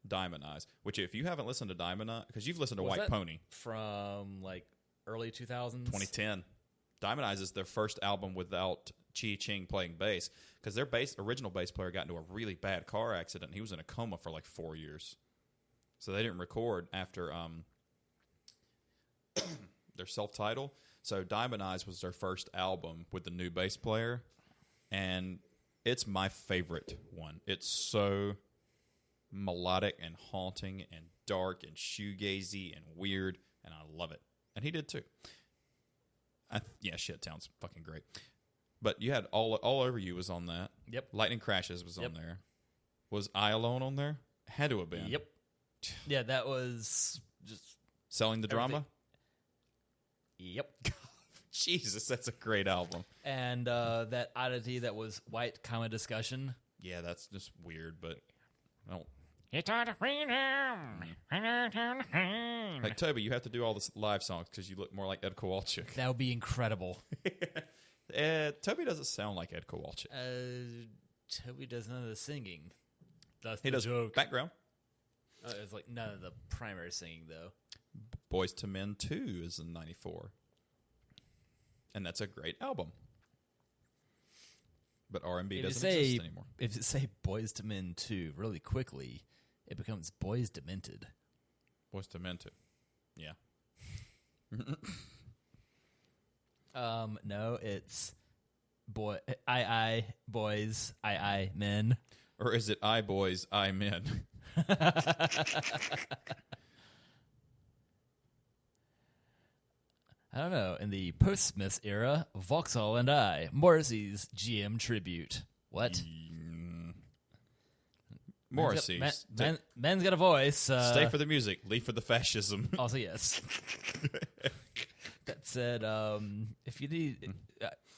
Diamond Eyes. Which, if you haven't listened to Diamond Eyes, because you've listened to White Pony from like early 2000s, 2010, Diamond Eyes is their first album without Chi Ching playing bass, because their original bass player got into a really bad car accident. He was in a coma for like 4 years, so they didn't record after their self-title. So Diamond Eyes was their first album with the new bass player, and it's my favorite one. It's so melodic and haunting and dark and shoegazy and weird, and I love it. And he did too. Shit sounds fucking great. But you had All Over You was on that. Yep. Lightning Crashes was on there. Was I Alone on there? Had to have been. Yep. Yeah, that was just Selling the Drama? Yep. Jesus, that's a great album. And that oddity that was White Comma Discussion. Yeah, that's just weird, but I don't. It's all the freedom. Like, Toby, you have to do all the live songs because you look more like Ed Kowalczyk. That would be incredible. Toby doesn't sound like Ed Kowalczyk. Toby does none of the singing. That's he the does joke. Background. It's like none of the primary singing, though. Boys to Men 2 is in 94. And that's a great album. But R&B doesn't exist anymore. If you say Boys to Men 2 really quickly, it becomes Boys Demented. Boys to Men 2. Yeah. No, it's boys, I, men. Or is it I boys, I men? I don't know. In the post-Smiths era, Vauxhall and I, Morrissey's GM tribute. What? Morrissey's. Man's got a voice. Stay for the music, leave for the fascism. Also, yes. That said, if you need...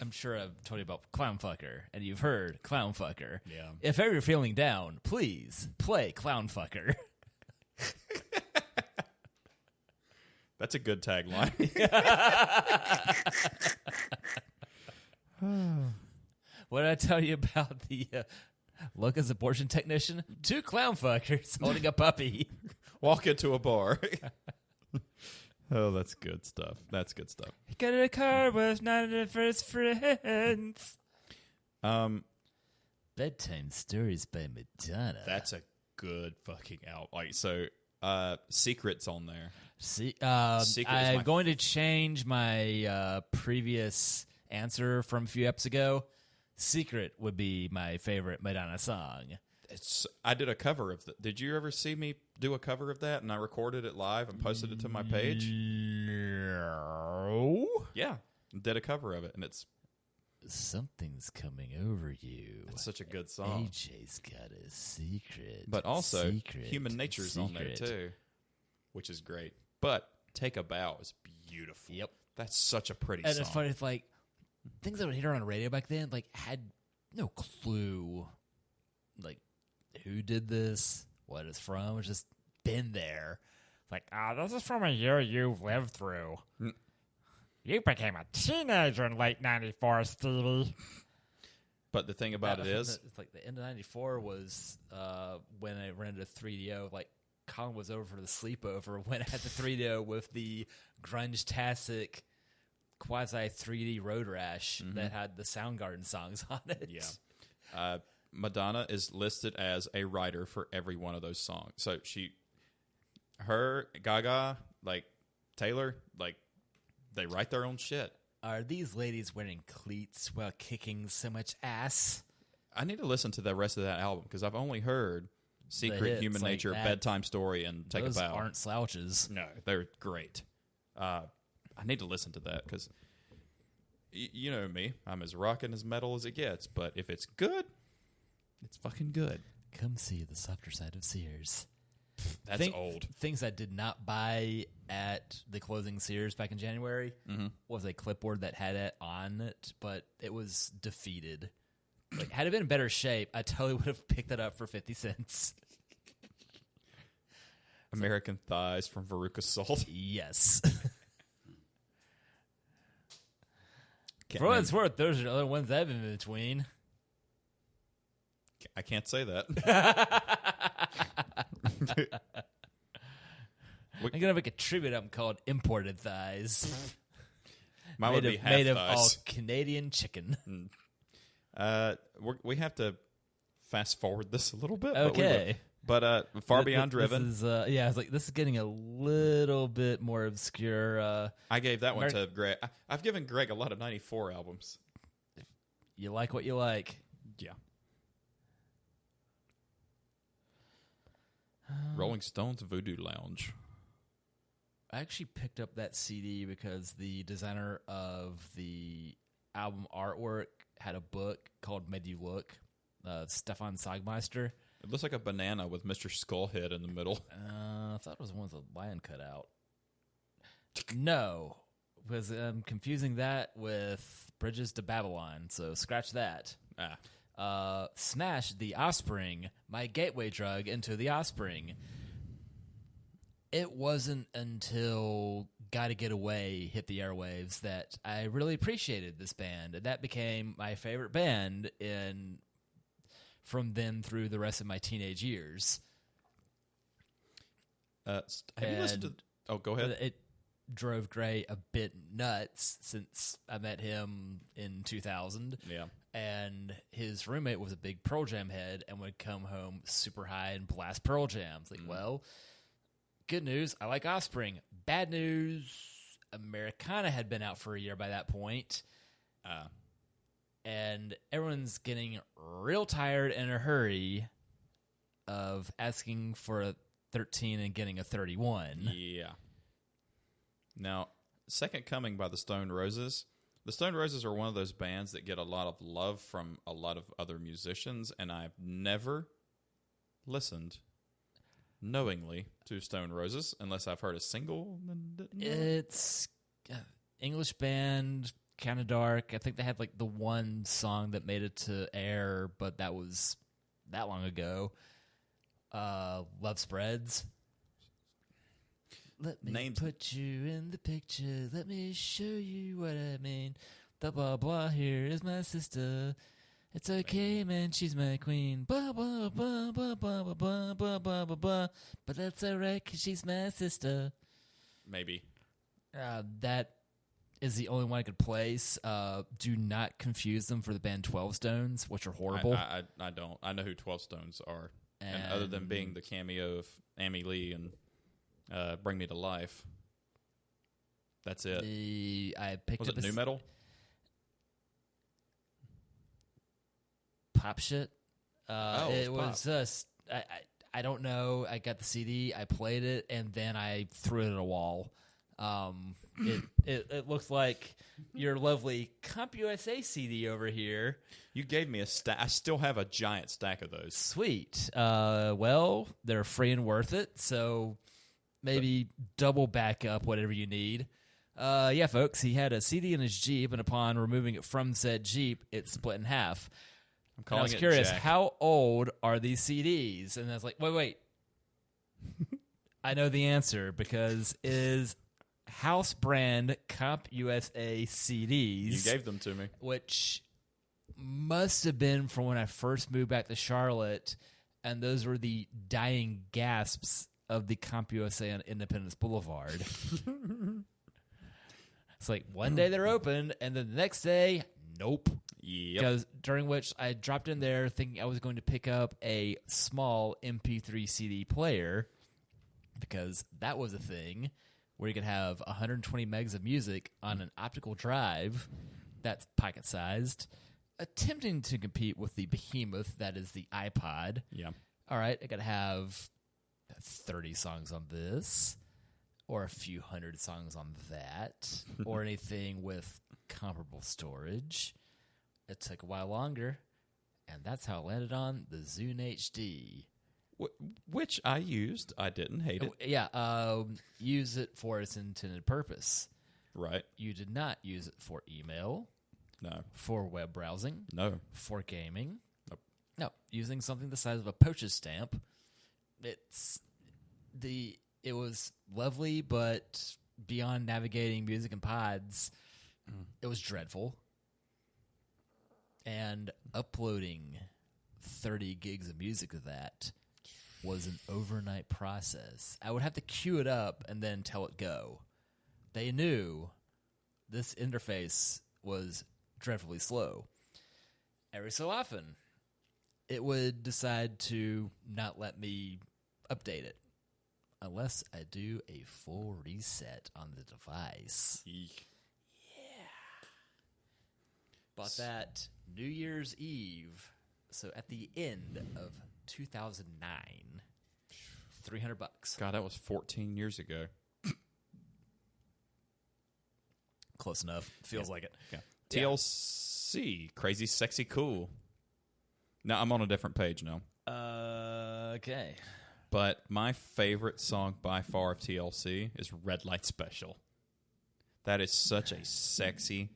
I'm sure I've told you about Clownfucker, and you've heard Clownfucker. Yeah. If ever you're feeling down, please play Clownfucker. That's a good tagline. What did I tell you about the Loca's abortion technician? 2 clownfuckers holding a puppy. Walk into a bar. Oh, that's good stuff. That's good stuff. He got in a car with none of his first friends. Bedtime Stories by Madonna. That's a good fucking album. Like, so, Secret's on there. I'm going to change my previous answer from a few episodes ago. Secret would be my favorite Madonna song. I did a cover of that. Did you ever see me do a cover of that? And I recorded it live and posted it to my page? No. Yeah. Did a cover of it, and it's... Something's coming over you. It's such a good song. AJ's got a secret. But also, Human Nature's on there, too, which is great. But Take a Bow is beautiful. Yep. That's such a pretty and song. It's funny, it's like, things I would hear on the radio back then, like, had no clue, like, who did this, what it's from. It's just been there. It's like, this is from a year you've lived through. You became a teenager in late 94, Stevie. But the thing about it is... It's like the end of 94 was when I rented a 3DO. Like, Colin was over for the sleepover when I had the 3DO with the grunge-tastic quasi-3D Road Rash that had the Soundgarden songs on it. Yeah. Madonna is listed as a writer for every one of those songs. So Gaga, like Taylor, like they write their own shit. Are these ladies wearing cleats while kicking so much ass? I need to listen to the rest of that album because I've only heard Secret, Human like Nature, that. Bedtime Story, and Take a Bow. Those aren't slouches. No, they're great. I need to listen to that because you know me. I'm as rock and as metal as it gets. But if it's good, it's fucking good. Come see the softer side of Sears. That's old. Things I did not buy at the closing Sears back in January was a clipboard that had it on it, but it was defeated. Like, had it been in better shape, I totally would have picked that up for 50 cents. American thighs from Veruca Salt. Yes. For what it's worth, those are the other ones I've been in between. I can't say that. I'm gonna make a tribute album called "Imported Thighs." Mine would be half made of thighs. all Canadian chicken. We have to fast forward this a little bit. Okay, but Far Beyond Driven. This is, I was like, this is getting a little bit more obscure. I gave that one to Greg. I've given Greg a lot of '94 albums. You like what you like. Yeah. Rolling Stones Voodoo Lounge. I actually picked up that CD because the designer of the album artwork had a book called Made You Look, Stefan Sagmeister. It looks like a banana with Mr. Skullhead in the middle. I thought it was one with a lion cut out. No, because I'm confusing that with Bridges to Babylon, so scratch that. Smash the Offspring, my gateway drug into the Offspring. It wasn't until Gotta Get Away hit the airwaves that I really appreciated this band. And that became my favorite band from then through the rest of my teenage years. Have you listened to... Oh, go ahead. It drove Gray a bit nuts since I met him in 2000. Yeah. And his roommate was a big Pearl Jam head and would come home super high and blast Pearl Jam. It's like, well, good news, I like Offspring. Bad news, Americana had been out for a year by that point. And everyone's getting real tired and in a hurry of asking for a 13 and getting a 31. Yeah. Now, Second Coming by the Stone Roses. The Stone Roses are one of those bands that get a lot of love from a lot of other musicians, and I've never listened knowingly to Stone Roses unless I've heard a single. It's English band, kind of dark. I think they had like the one song that made it to air, but that was that long ago. Love Spreads. Let me put you in the picture. Let me show you what I mean. The blah blah here is my sister. It's okay, man, she's my queen. Blah blah blah blah blah blah blah blah blah blah blah. But that's alright, 'cause she's my sister. Maybe. That is the only one I could place. Do not confuse them for the band 12 Stones, which are horrible. I don't. I know who 12 Stones are. And other than being the cameo of Amy Lee and Bring Me to Life, that's it. I picked was up it new metal? Pop shit. It was just I don't know. I got the CD, I played it, and then I threw it at a wall. It looks like your lovely CompUSA CD over here. You gave me a stack. I still have a giant stack of those. Sweet. Well, they're free and worth it, so maybe double back up whatever you need. Yeah, folks, he had a CD in his Jeep, and upon removing it from said Jeep, it split in half. I'm calling I was it curious, Jack. how old are these CDs? And I was like, wait. I know the answer, because it is house brand CompUSA CDs. You gave them to me. Which must have been from when I first moved back to Charlotte, and those were the dying gasps of the CompUSA on Independence Boulevard. It's like one day they're open, and then the next day, nope. Yep. Because during which I dropped in there thinking I was going to pick up a small MP3 CD player, because that was a thing where you could have 120 megs of music on an optical drive that's pocket-sized, attempting to compete with the behemoth that is the iPod. Yeah. All right, I got to have 30 songs on this, or a few hundred songs on that, or anything with comparable storage. It took a while longer, and that's how I landed on the Zune HD. which I used. I didn't hate it. Yeah, use it for its intended purpose. Right. You did not use it for email, No. for web browsing, No. for gaming. Nope. No, using something the size of a postage stamp. It was lovely, but beyond navigating music and pods, it was dreadful. And uploading 30 gigs of music of that was an overnight process. I would have to queue it up and then tell it go. They knew this interface was dreadfully slow. Every so often, it would decide to not let me update it unless I do a full reset on the device. Eek. Bought that New Year's Eve, so at the end of 2009, $300. God, that was 14 years ago. Close enough. Feels like it. Yeah. TLC, crazy, sexy, cool. Now I'm on a different page now. Okay. But my favorite song by far of TLC is Red Light Special. That is such a sexy,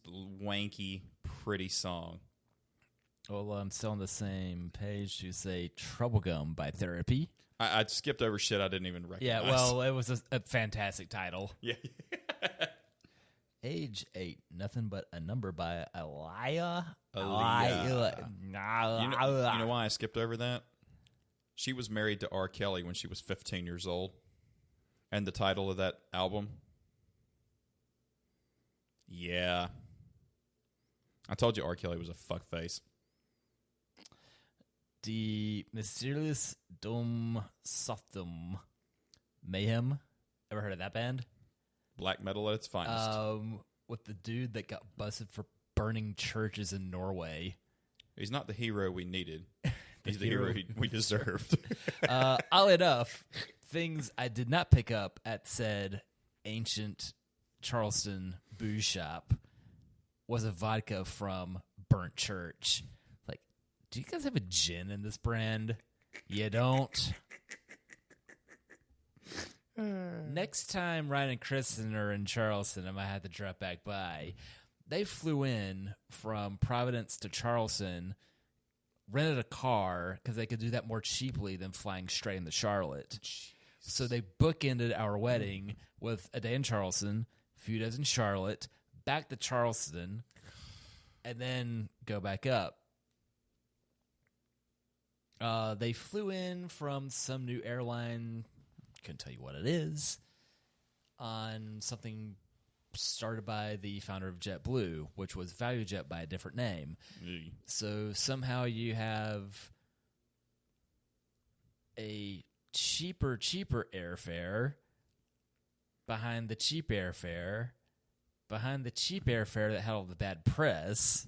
wanky, pretty song. Well, I'm still on the same page to say Troublegum by Therapy. I skipped over shit I didn't even recognize. Yeah, well, it was a fantastic title. Yeah. Age 8, Nothing But a Number by Aaliyah. You know why I skipped over that? She was married to R. Kelly when she was 15 years old. And the title of that album? Yeah. I told you R. Kelly was a fuckface. Die Mysterious Dum Softum Mayhem. Ever heard of that band? Black metal at its finest. With the dude that got busted for burning churches in Norway. He's not the hero we needed. He's the hero we deserved. Oddly enough, things I did not pick up at said ancient Charleston booze shop was a vodka from Burnt Church. Like, do you guys have a gin in this brand? You don't? Next time Ryan and Kristen are in Charleston, I might have to drop back by. They flew in from Providence to Charleston, rented a car because they could do that more cheaply than flying straight into Charlotte. Jeez. So they bookended our wedding with a day in Charleston, a few days in Charlotte, back to Charleston, and then go back up. They flew in from some new airline, couldn't tell you what it is, on something started by the founder of JetBlue, which was ValueJet by a different name. So somehow you have a cheaper airfare behind the cheap airfare that had all the bad press.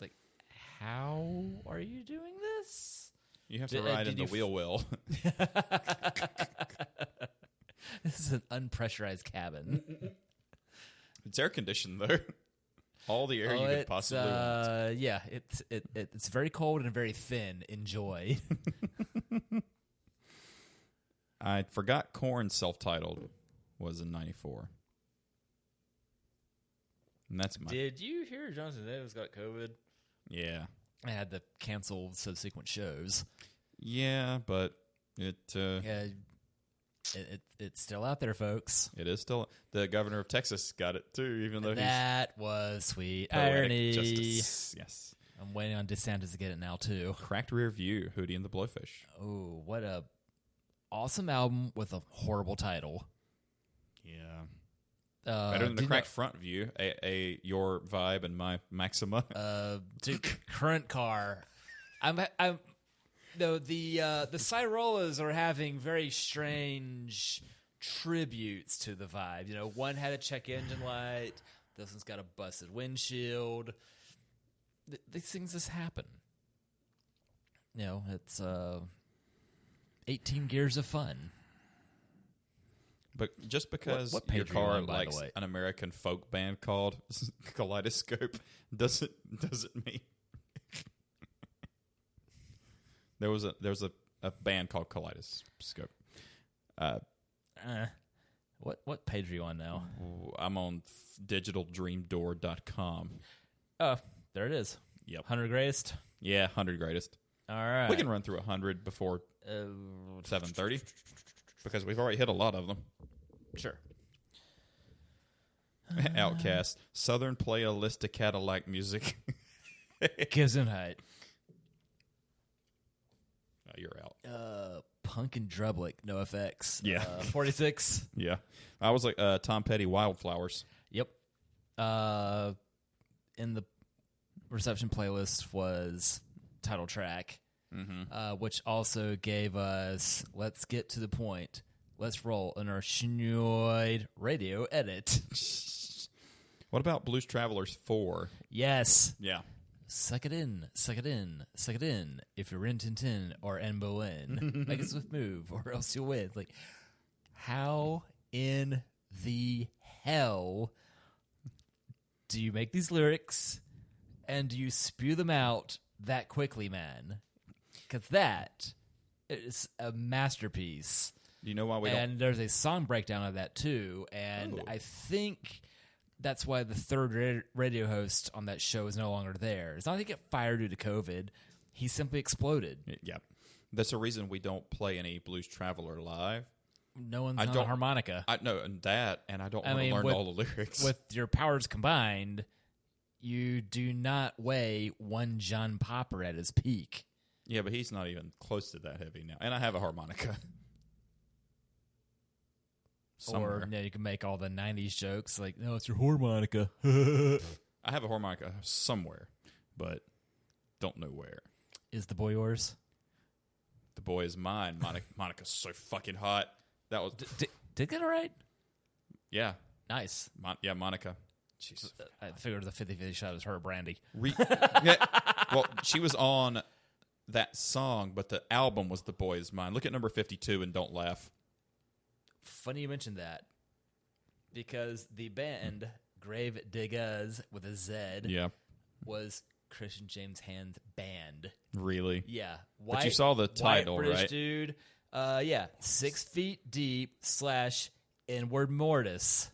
Like, how are you doing this? You have to ride in the wheel well. This is an unpressurized cabin. It's air conditioned though. All the air you could possibly want. Yeah, it's very cold and very thin. Enjoy. I forgot Korn's self-titled was in '94. And that's my. Did you hear Jonathan Davis got COVID? Yeah. I had to cancel subsequent shows. Yeah, but it's still out there, folks. It is still. The governor of Texas got it too, even though that was sweet irony. irony. Yes, I'm waiting on DeSantis to get it now too. Cracked Rear View, Hootie and the Blowfish. Oh, what a awesome album with a horrible title. Yeah. Better than the Cracked Front View, your vibe and my Maxima. Dude, current car. The Cyrolas are having very strange tributes to the vibe. You know, one had a check engine light. This one's got a busted windshield. These things just happen. You know, it's 18 gears of fun. But just because what your car on, likes an American folk band called Kaleidoscope doesn't mean There was a band called Kaleidoscope. What page are you on now? I'm on digitaldreamdoor.com. Oh, there it is. Yep. 100 greatest. Yeah, 100 greatest. All right. We can run through 100 before 7:30 because we've already hit a lot of them. Sure. Outcast, Southern playlist to Cadillac music. Gesundheit. You're out. Punk and Drublick, no FX. Yeah. 46. Yeah. I was like Tom Petty, Wildflowers. Yep. In the reception playlist was title track, which also gave us Let's Get to the Point. Let's roll in our Schnoid radio edit. What about Blues Travelers 4? Yes. Yeah. Suck it in, suck it in, suck it in. If you're in Tintin or in Boleyn, make a swift move or else you'll win. Like, how in the hell do you make these lyrics and do you spew them out that quickly, man? Because that is a masterpiece. Do you know why we don't? And there's a song breakdown of that, too. And I think that's why the third radio host on that show is no longer there. It's not that he got fired due to COVID. He simply exploded. Yeah. That's the reason we don't play any Blues Traveler live. No one's on a harmonica. I know, and I don't want to learn all the lyrics. With your powers combined, you do not weigh one John Popper at his peak. Yeah, but he's not even close to that heavy now. And I have a harmonica. Somewhere. Or you can make all the 90s jokes like, no, it's your harmonica. I have a harmonica somewhere, but don't know where. Is the boy yours? The boy is mine. Monica's so fucking hot. That was did get it right? Yeah. Nice. Monica. Jesus. I figured the 50-50 shot was her, Brandy. Well, she was on that song, but the album was The Boy Is Mine. Look at number 52 and don't laugh. Funny you mentioned that, because the band Grave Diggers with a Z was Christian James Hand's band. Really? Yeah. But you saw the title, white British right? Dude. Yeah. 6 feet deep / inward mortis.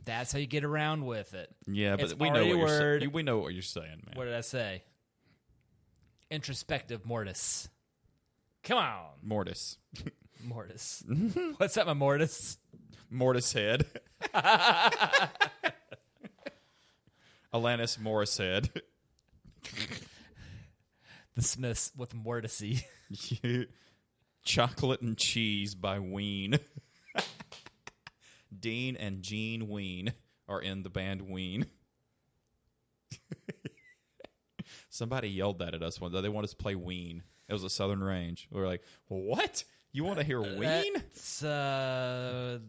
That's how you get around with it. Yeah, but It's we know already what a word. we know what you're saying, man. What did I say? Introspective mortis. Come on. Mortis. Mortis. What's up, my mortis? Mortis head. Alanis Morris head. The Smiths with Mortisy. Chocolate and Cheese by Ween. Dean and Gene Ween are in the band Ween. Somebody yelled that at us one day. They wanted us to play Ween. It was a Southern Range. We were like, what? You want to hear Ween? That's the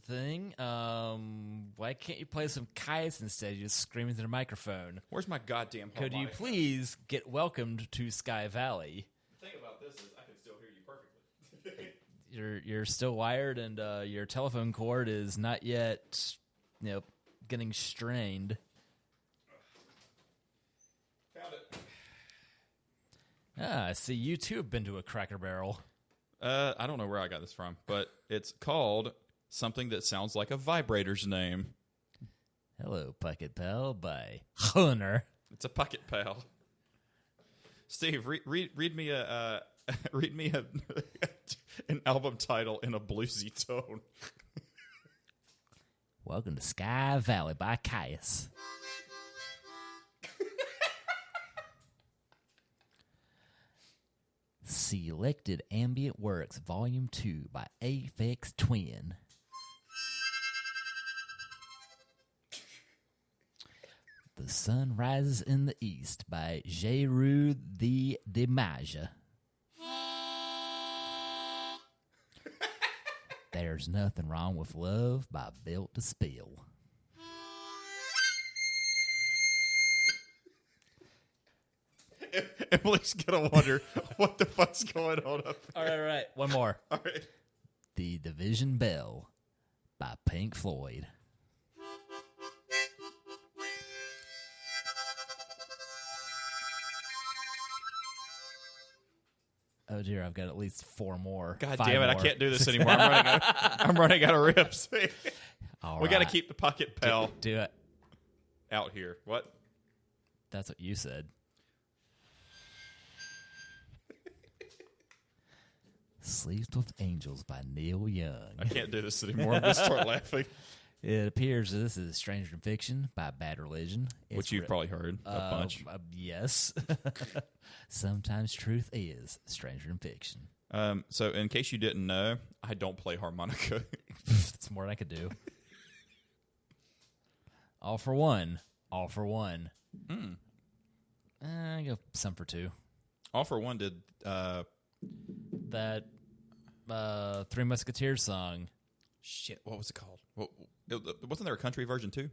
thing. Why can't you play some Caius instead? You just scream into the microphone. Where's my goddamn harmonica? Could you please get welcomed to Sky Valley? The thing about this is I can still hear you perfectly. You're still wired, and your telephone cord is not yet, getting strained. Found it. I see you too have been to a Cracker Barrel. I don't know where I got this from, but it's called something that sounds like a vibrator's name. Hello, Pocket Pal by Hunter. It's a Pocket Pal. Steve, read me a read me an album title in a bluesy tone. Welcome to Sky Valley by Caius. Selected Ambient Works, Volume 2 by Aphex Twin. The Sun Rises in the East by Jeru the Demage. There's Nothing Wrong with Love by Built to Spill. Emily's gonna wonder what the fuck's going on up there. All right. One more. All right. The Division Bell by Pink Floyd. Oh dear, I've got at least 4 more. God 5 damn it! more. I can't do this anymore. I'm running out of rips. All We got to right. keep the pocket pal Do it. out here. What? That's what you said. Sleeps with Angels by Neil Young. I can't do this anymore. I'm going to start laughing. It appears that this is Stranger Than Fiction by Bad Religion. Which you've probably heard a bunch. Yes. Sometimes truth is stranger than fiction. So in case you didn't know, I don't play harmonica. That's more than I could do. All for one. All for one. I go some for 2. All for One did... That Three Musketeers song. Shit, what was it called? Wasn't there a country version too?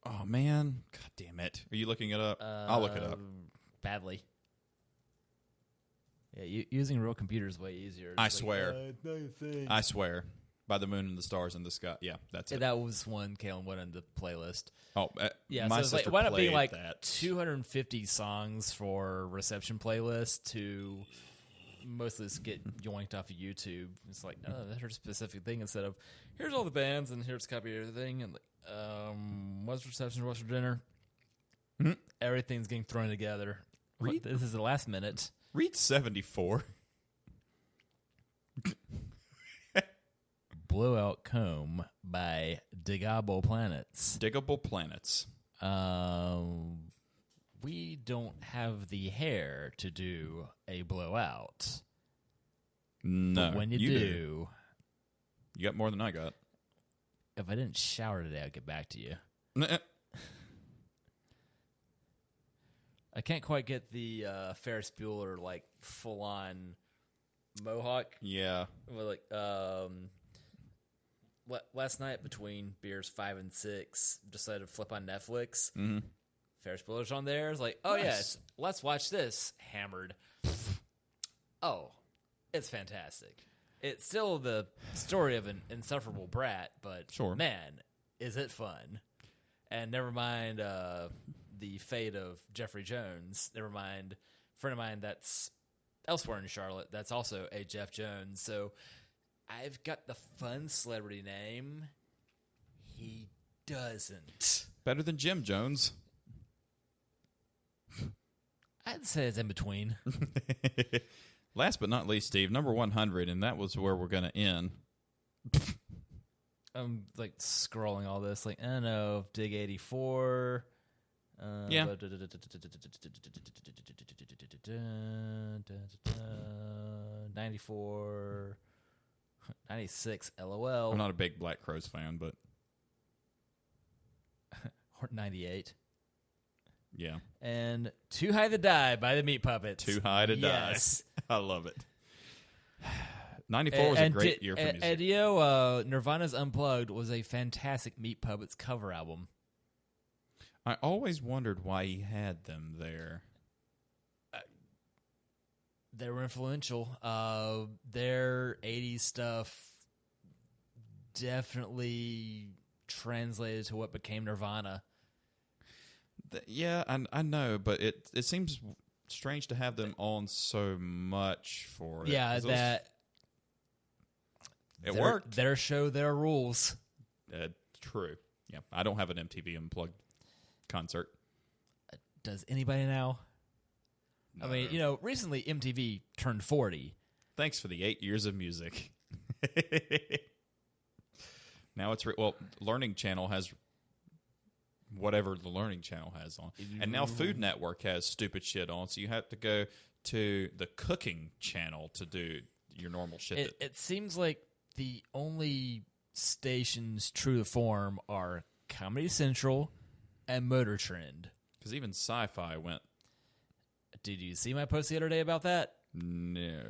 Oh, man. God damn it. Are you looking it up? I'll look it up. Badly. Yeah, using real computers is way easier. I swear. I swear. By the moon and the stars in the sky. Yeah, that's it. That was one Kalen went on the playlist. Oh, Yeah, my so it's sister it wound up being played like that. 250 songs for reception playlist to mostly just get yoinked off of YouTube. It's like, oh, that's a specific thing instead of here's all the bands and here's a copy of everything and like, what's reception, what's for dinner? Everything's getting thrown together. This is the last minute. Read 74. Blowout Comb by Diggable Planets. Diggable Planets. We don't have the hair to do a blowout. No. But when you do, you got more than I got. if I didn't shower today, I'll get back to you. I can't quite get the Ferris Bueller like full on mohawk. Yeah. Well, like last night between beers 5 and 6, decided to flip on Netflix. Mm-hmm. Ferris Bueller's on there. It's like, oh Nice. yes, let's watch this. Hammered. Oh, it's fantastic. It's still the story of an insufferable brat, but Sure. man, is it fun. And never mind the fate of Jeffrey Jones. Never mind a friend of mine that's elsewhere in Charlotte that's also a Jeff Jones. So I've got the fun celebrity name. He doesn't. Better than Jim Jones. I'd say it's in between. Last but not least, Steve, number 100, and that was where we're going to end. I'm like scrolling all this. Like, I don't know, Dig 84. Yeah. 94. 96. LOL. I'm not a big Black Crowes fan, but Or 98. yeah. And Too High to Die by the Meat Puppets. Too High to Yes. Die. I love it. 94 was a great year for music. Edio, Nirvana's Unplugged was a fantastic Meat Puppets cover album. I always wondered why he had them there. They were influential. Their 80s stuff definitely translated to what became Nirvana. Yeah, I know, but it seems strange to have them on so much for it. Yeah, 'Cause that it worked. Their show, their rules. True. Yeah, I don't have an MTV Unplugged concert. Does anybody now? No. I mean, you know, recently MTV turned 40. Thanks for the 8 years of music. Now it's Learning Channel has whatever the Learning Channel has on, and now Food Network has stupid shit on. So you have to go to the Cooking Channel to do your normal shit. It seems like the only stations true to form are Comedy Central and Motor Trend. Because even Sci-Fi went. Did you see my post the other day about that? No.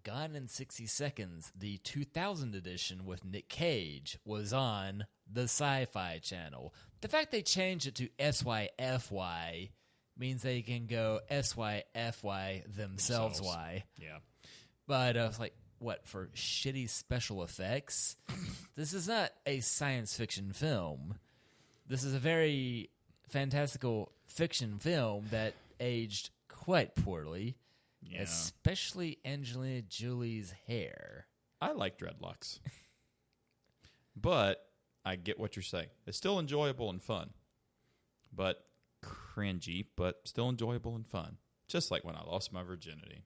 Gone in 60 Seconds, the 2000 edition with Nick Cage, was on the Sci-Fi Channel. The fact they changed it to SYFY means they can go SYFY themselves. Why? Yeah. But I was like, what, for shitty special effects? This is not a science fiction film. This is a very fantastical fiction film that aged quite poorly, Yeah. especially Angelina Jolie's hair. I like dreadlocks. But I get what you're saying. It's still enjoyable and fun. But cringy, but still enjoyable and fun. Just like when I lost my virginity.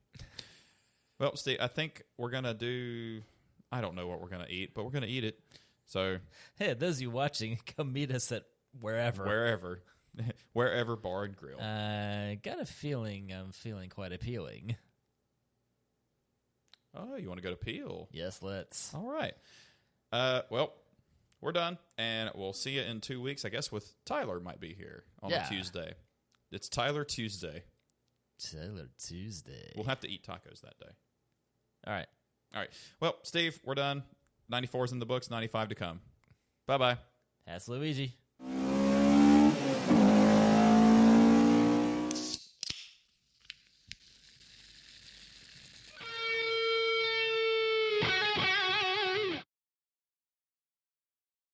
Well, Steve, I think we're going to do... I don't know what we're going to eat, but we're going to eat it. So... Hey, those of you watching, come meet us at wherever. Wherever bar and grill. Got a feeling I'm feeling quite appealing. Oh, you want to go to Peel? Yes, let's. All right. Well, we're done, and we'll see you in 2 weeks. I guess with Tyler might be here on a Tuesday. It's Tyler Tuesday. Tyler Tuesday. We'll have to eat tacos that day. All right. All right. Well, Steve, we're done. 94's in the books, 95 to come. Bye-bye. That's Luigi.